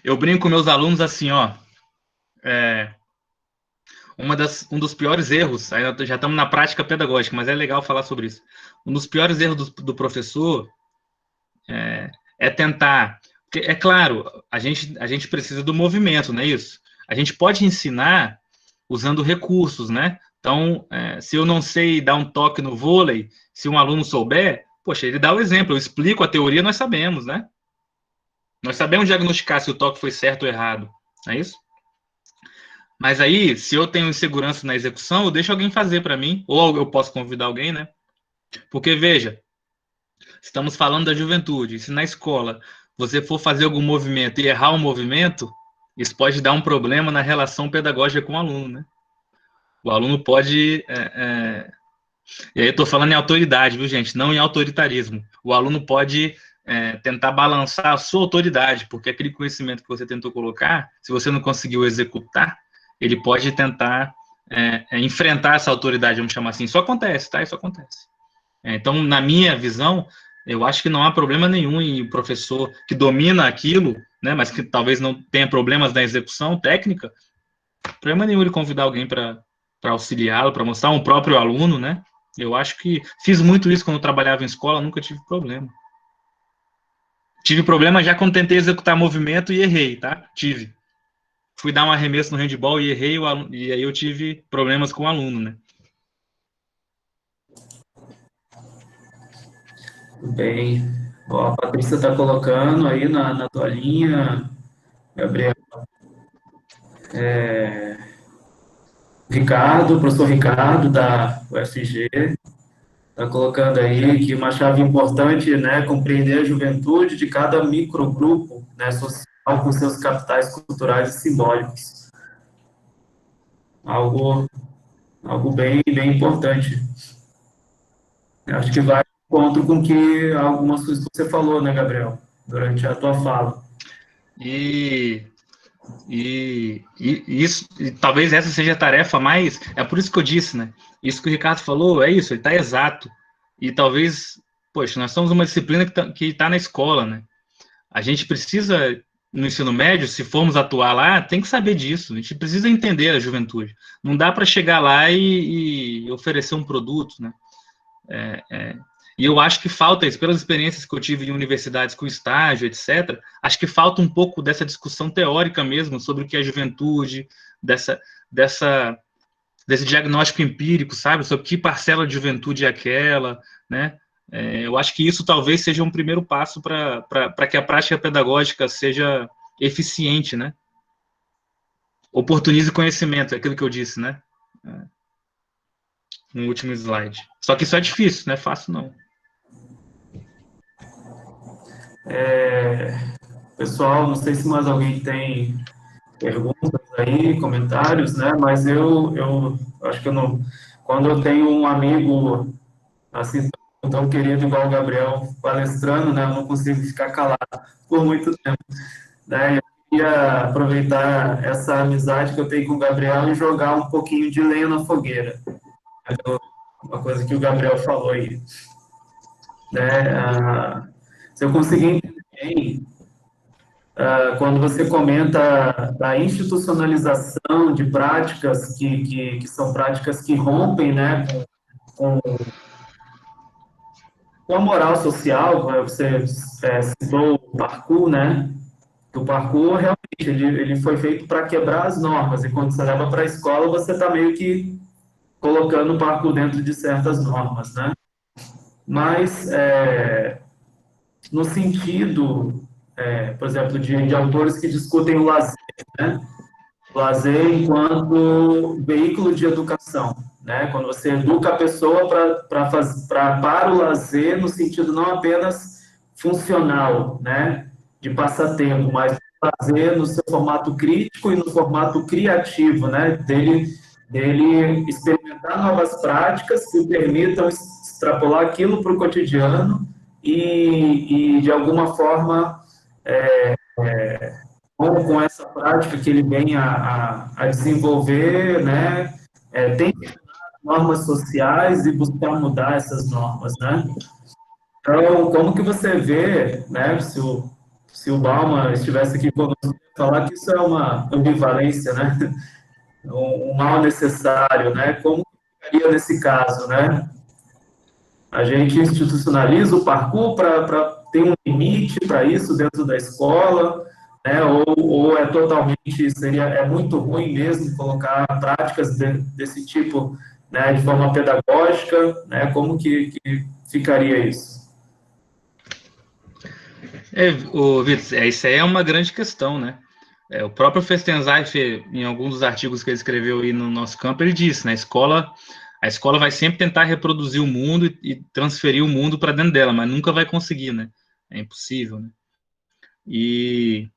Eu brinco com meus alunos assim, ó. Um dos piores erros, aí já estamos na prática pedagógica, mas é legal falar sobre isso. Um dos piores erros do professor tentar... Porque, é claro, a gente precisa do movimento, não é isso? A gente pode ensinar usando recursos, né? Então, se eu não sei dar um toque no vôlei, se um aluno souber, poxa, ele dá o exemplo, eu explico a teoria, nós sabemos, né? Nós sabemos diagnosticar se o toque foi certo ou errado, não é isso? Mas aí, se eu tenho insegurança na execução, eu deixo alguém fazer para mim, ou eu posso convidar alguém, né? Porque, veja, estamos falando da juventude, se na escola você for fazer algum movimento e errar um movimento, isso pode dar um problema na relação pedagógica com o aluno, né? O aluno pode... E aí eu estou falando em autoridade, viu, gente? Não em autoritarismo. O aluno pode tentar balançar a sua autoridade, porque aquele conhecimento que você tentou colocar, se você não conseguiu executar, ele pode tentar enfrentar essa autoridade, vamos chamar assim. Isso acontece, tá? Isso acontece. Então, na minha visão, eu acho que não há problema nenhum em o professor que domina aquilo, né, mas que talvez não tenha problemas na execução técnica, problema nenhum ele convidar alguém para auxiliá-lo, para mostrar um próprio aluno, né? Eu acho que fiz muito isso quando eu trabalhava em escola, nunca tive problema. Tive problema já quando tentei executar movimento e errei, tá? Tive. Fui dar um arremesso no handball e errei, e aí eu tive problemas com o aluno, né? Tudo bem. Ó, a Patrícia está colocando aí na tua linha, Gabriel. Ricardo, o professor Ricardo, da UFG, está colocando aí que uma chave importante, né, compreender a juventude de cada microgrupo, né, social com seus capitais culturais e simbólicos. Algo, algo bem importante. Eu acho que vai de encontro com que algumas coisas que você falou, né, Gabriel, durante a tua fala. E talvez essa seja a tarefa mais. É por isso que eu disse, né? Isso que o Ricardo falou, é isso, ele está exato. E talvez, poxa, nós somos uma disciplina que tá na escola, né? A gente precisa, no ensino médio, se formos atuar lá, tem que saber disso. A gente precisa entender a juventude. Não dá para chegar lá e oferecer um produto, né? E eu acho que falta isso, pelas experiências que eu tive em universidades com estágio, etc., acho que falta um pouco dessa discussão teórica mesmo sobre o que é juventude, dessa, desse diagnóstico empírico, sabe? Sobre que parcela de juventude é aquela, né? Eu acho que isso talvez seja um primeiro passo para que a prática pedagógica seja eficiente, né? Oportunize conhecimento, é aquilo que eu disse, né? No último slide. Só que isso é difícil, não é fácil, não. Pessoal, não sei se mais alguém tem perguntas aí, comentários, né? Mas eu acho que eu não. Quando eu tenho um amigo assim tão querido igual o Gabriel palestrando, né? Eu não consigo ficar calado por muito tempo, né? Eu queria aproveitar essa amizade que eu tenho com o Gabriel e jogar um pouquinho de lenha na fogueira. Uma coisa que o Gabriel falou aí, né? Se eu conseguir entender bem, quando você comenta da institucionalização de práticas que são práticas que rompem, né, com, com a moral social, você citou o parkour, né? O parkour realmente ele foi feito para quebrar as normas e quando você leva para a escola você está meio que colocando o parkour dentro de certas normas, né? Mas no sentido, por exemplo, de autores que discutem o lazer, né? Lazer enquanto veículo de educação, né? Quando você educa a pessoa para o lazer, no sentido não apenas funcional, né? De passatempo, mas lazer no seu formato crítico e no formato criativo, né? Dele experimentar novas práticas que o permitam extrapolar aquilo para o cotidiano e de alguma forma com essa prática que ele vem a desenvolver, né, tem normas sociais e buscar mudar essas normas, né? Então, como que você vê, né, se o Bauman estivesse aqui conosco, falar que isso é uma ambivalência, né, um mal necessário, né, como que ficaria nesse caso, né? A gente institucionaliza o parkour para ter um limite para isso dentro da escola, né? Ou é totalmente, é muito ruim mesmo colocar práticas desse tipo, né, de forma pedagógica, né? Como que ficaria isso? Vitor, isso aí é uma grande questão, né? O próprio Festenzheim, em alguns dos artigos que ele escreveu aí no nosso campo, ele disse, né, a escola vai sempre tentar reproduzir o mundo e transferir o mundo para dentro dela, mas nunca vai conseguir, né? É impossível, né? E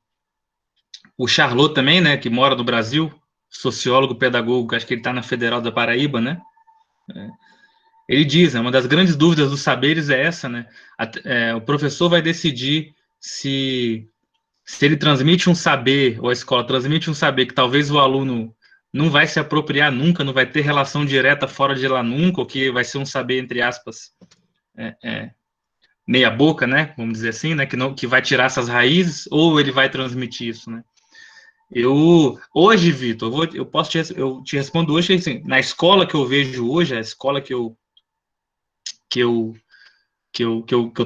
o Charlot também, né, que mora no Brasil, sociólogo, pedagogo, acho que ele está na Federal da Paraíba, né? Ele diz, né, uma das grandes dúvidas dos saberes é essa, né? O professor vai decidir se ele transmite um saber, ou a escola transmite um saber que talvez o aluno não vai se apropriar nunca, não vai ter relação direta fora de lá nunca, ou que vai ser um saber, entre aspas, meia boca, né, vamos dizer assim, né, que vai tirar essas raízes, ou ele vai transmitir isso, né. Hoje, Vitor, eu te respondo hoje, assim, na escola que eu vejo hoje, a escola que eu, que eu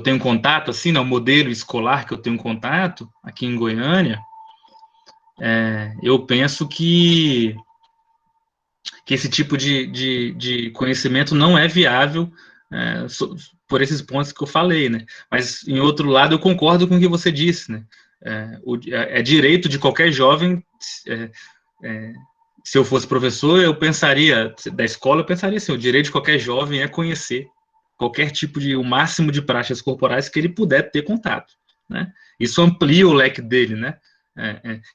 tenho contato, assim, no modelo escolar que eu tenho contato, aqui em Goiânia, eu penso que esse tipo de conhecimento não é viável por esses pontos que eu falei, né? Mas, em outro lado, eu concordo com o que você disse, né? É direito de qualquer jovem, é, é, se eu fosse professor, eu pensaria, da escola, eu pensaria assim, o direito de qualquer jovem é conhecer qualquer tipo o máximo de práticas corporais que ele puder ter contato, né? Isso amplia o leque dele, né?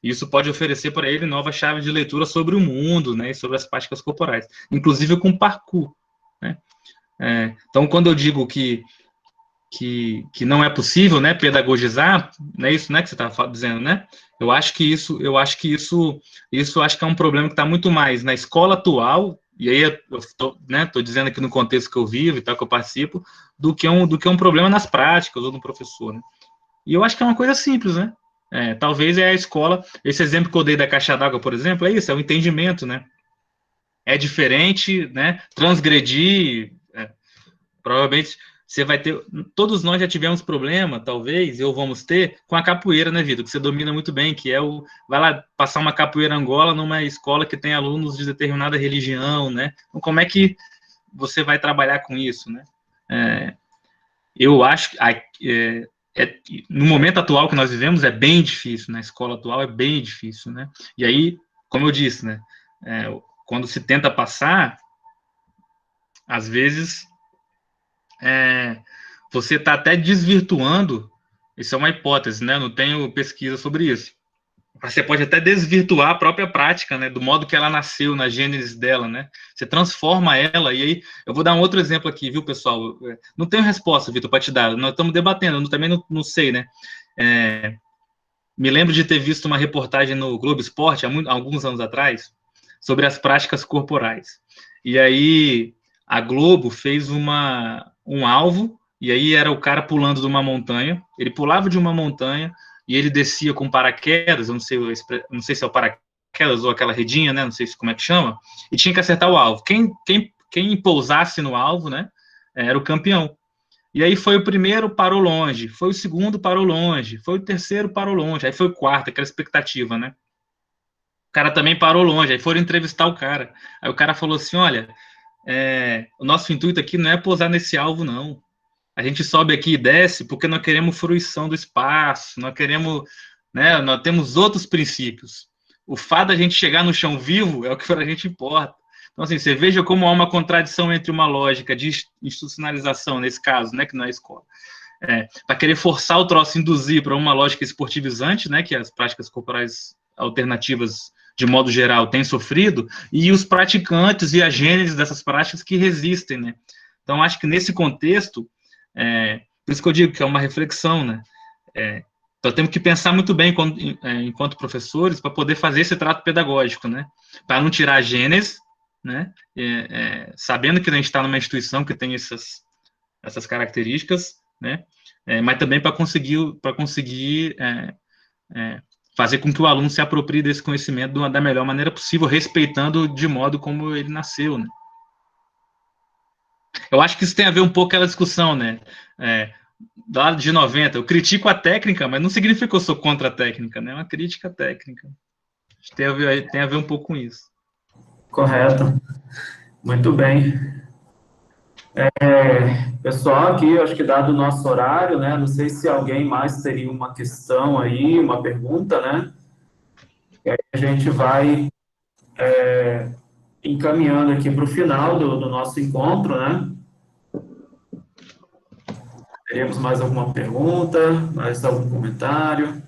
Isso pode oferecer para ele novas chaves de leitura sobre o mundo, né, e sobre as práticas corporais, inclusive com parkour, né? Então, quando eu digo que não é possível, né, pedagogizar, né, isso, né, que você estava dizendo, né? Eu acho que é um problema que está muito mais na escola atual, e aí eu estou, né, dizendo aqui no contexto que eu vivo e tal, que eu participo, do que um problema nas práticas ou no professor, né? E eu acho que é uma coisa simples, né? Talvez é a escola, esse exemplo que eu dei da caixa d'água, por exemplo, é isso, é o entendimento, né? É diferente, né? Transgredir, provavelmente você vai ter, todos nós já tivemos problema, talvez, ou vamos ter, com a capoeira, né, Vitor? Que você domina muito bem, que é vai lá passar uma capoeira Angola numa escola que tem alunos de determinada religião, né? Então, como é que você vai trabalhar com isso, né? Eu acho que no momento atual que nós vivemos é bem difícil, na escola atual é bem difícil, né? E aí, como eu disse, né? Quando se tenta passar, às vezes você está até desvirtuando, isso é uma hipótese, né? Eu não tenho pesquisa sobre isso. Você pode até desvirtuar a própria prática, né? Do modo que ela nasceu, na gênese dela, né? Você transforma ela, e aí eu vou dar um outro exemplo aqui, viu, pessoal? Não tenho resposta, Vitor, para te dar. Nós estamos debatendo, eu também não sei, né? Me lembro de ter visto uma reportagem no Globo Esporte, há alguns anos atrás, sobre as práticas corporais. E aí a Globo fez um alvo, e aí era o cara pulando de uma montanha, ele pulava de uma montanha e ele descia com paraquedas, eu não sei se é o paraquedas ou aquela redinha, né, não sei como é que chama, e tinha que acertar o alvo. Quem pousasse no alvo, né, era o campeão. E aí foi o primeiro, parou longe. Foi o segundo, parou longe. Foi o terceiro, parou longe. Aí foi o quarto, aquela expectativa, né? O cara também parou longe. Aí foram entrevistar o cara. Aí o cara falou assim: olha, o nosso intuito aqui não é pousar nesse alvo, não. A gente sobe aqui e desce porque nós queremos fruição do espaço, nós queremos, né? Nós temos outros princípios. O fato da gente chegar no chão vivo é o que para a gente importa. Então, assim, você veja como há uma contradição entre uma lógica de institucionalização, nesse caso, né, que não é escola, para querer forçar o troço, induzir para uma lógica esportivizante, né, que as práticas corporais alternativas, de modo geral, têm sofrido, e os praticantes e a gênese dessas práticas que resistem, né. Então, acho que nesse contexto, por isso que eu digo que é uma reflexão, né, então temos que pensar muito bem enquanto professores para poder fazer esse trato pedagógico, né, para não tirar a gênese, né, sabendo que a gente está numa instituição que tem essas características, né, mas também para conseguir fazer com que o aluno se aproprie desse conhecimento da melhor maneira possível, respeitando de modo como ele nasceu, né. Eu acho que isso tem a ver um pouco com aquela discussão, né, do lado de 90. Eu critico a técnica, mas não significa que eu sou contra a técnica, né? É uma crítica técnica. Tem a ver um pouco com isso. Correto. Muito bem. Pessoal, aqui, acho que dado o nosso horário, né? Não sei se alguém mais teria uma questão aí, uma pergunta, né? E aí a gente vai encaminhando aqui para o final do nosso encontro, né? Teremos mais alguma pergunta, mais algum comentário?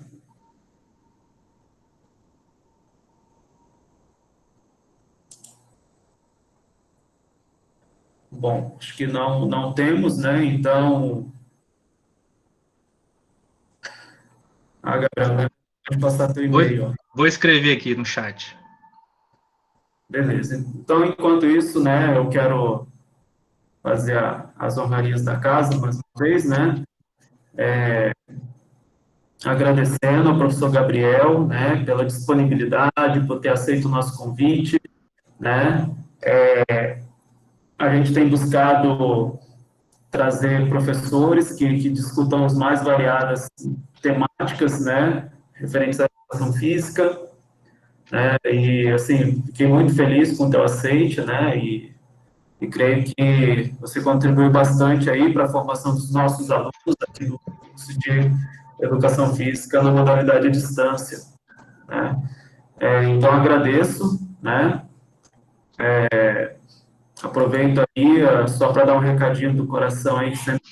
Bom, acho que não temos, né? Então, Gabriel, pode passar teu Vou, e-mail, ó. vou escrever aqui no chat. Beleza. Então, enquanto isso, né, eu quero fazer as honrarias da casa mais uma vez, né? Agradecendo ao professor Gabriel, né, pela disponibilidade, por ter aceito o nosso convite, né? A gente tem buscado trazer professores que discutam as mais variadas temáticas, né, referentes à educação física, né, e, assim, fiquei muito feliz com o teu aceite, né, e creio que você contribuiu bastante aí para a formação dos nossos alunos aqui do curso de Educação Física na modalidade à distância, né. Então, agradeço, né, aproveito aí só para dar um recadinho do coração aí, sempre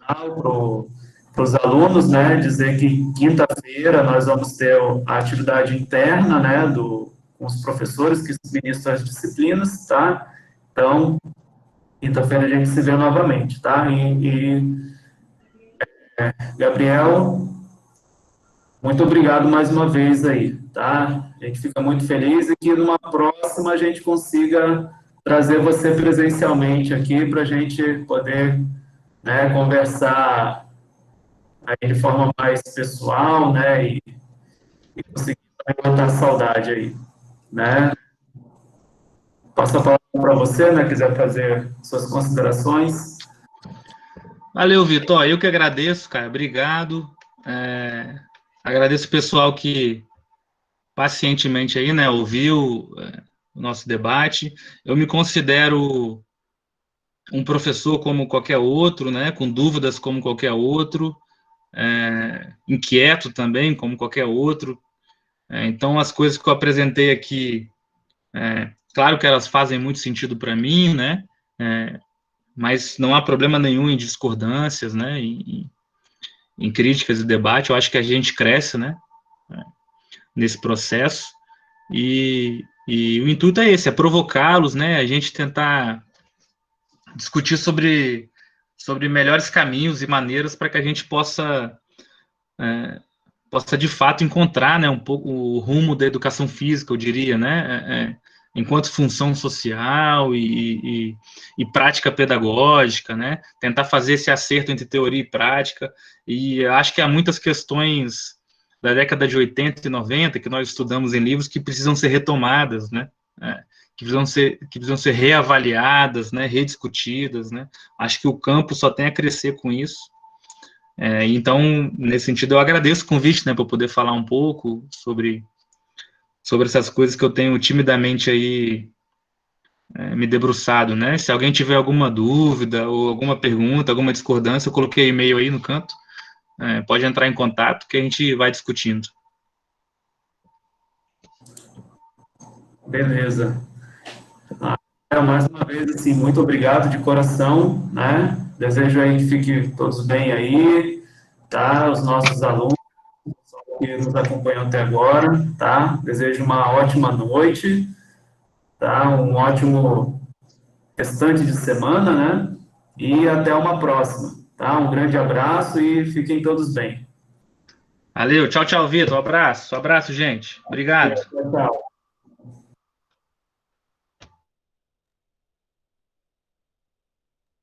para os alunos, né, dizer que quinta-feira nós vamos ter a atividade interna, né, com os professores que ministram as disciplinas, tá? Então, quinta-feira a gente se vê novamente, tá? Gabriel, muito obrigado mais uma vez aí, tá? A gente fica muito feliz e que numa próxima a gente consiga trazer você presencialmente aqui para a gente poder, né, conversar aí de forma mais pessoal, né, e conseguir matar a saudade aí, né? Passo a palavra para você, né, quiser fazer suas considerações. Valeu, Vitor. Eu que agradeço, cara. Obrigado. Agradeço o pessoal que pacientemente aí, né, ouviu o nosso debate. Eu me considero um professor como qualquer outro, né, com dúvidas como qualquer outro, inquieto também como qualquer outro. Então, as coisas que eu apresentei aqui, claro que elas fazem muito sentido para mim, né, mas não há problema nenhum em discordâncias, né, em críticas e debate. Eu acho que a gente cresce, né, nesse processo. E o intuito é esse, é provocá-los, né, a gente tentar discutir sobre melhores caminhos e maneiras para que a gente possa de fato encontrar, né, um pouco o rumo da educação física, eu diria, né, enquanto função social e prática pedagógica, né, tentar fazer esse acerto entre teoria e prática. E acho que há muitas questões da década de 80 e 90 que nós estudamos em livros que precisam ser retomadas, né, que precisam ser reavaliadas, né, rediscutidas, né. Acho que o campo só tem a crescer com isso. Então, nesse sentido, eu agradeço o convite, né, para poder falar um pouco sobre essas coisas que eu tenho timidamente aí me debruçado, né? Se alguém tiver alguma dúvida ou alguma pergunta, alguma discordância, eu coloquei e-mail aí no canto, pode entrar em contato que a gente vai discutindo. Beleza. Mais uma vez, assim, muito obrigado de coração, né? Desejo aí que fiquem todos bem aí, tá? Os nossos alunos que nos acompanham até agora, tá? Desejo uma ótima noite, tá? Um ótimo restante de semana, né? E até uma próxima, tá? Um grande abraço e fiquem todos bem. Valeu, tchau, tchau, Vitor, um abraço, gente, obrigado. Tchau.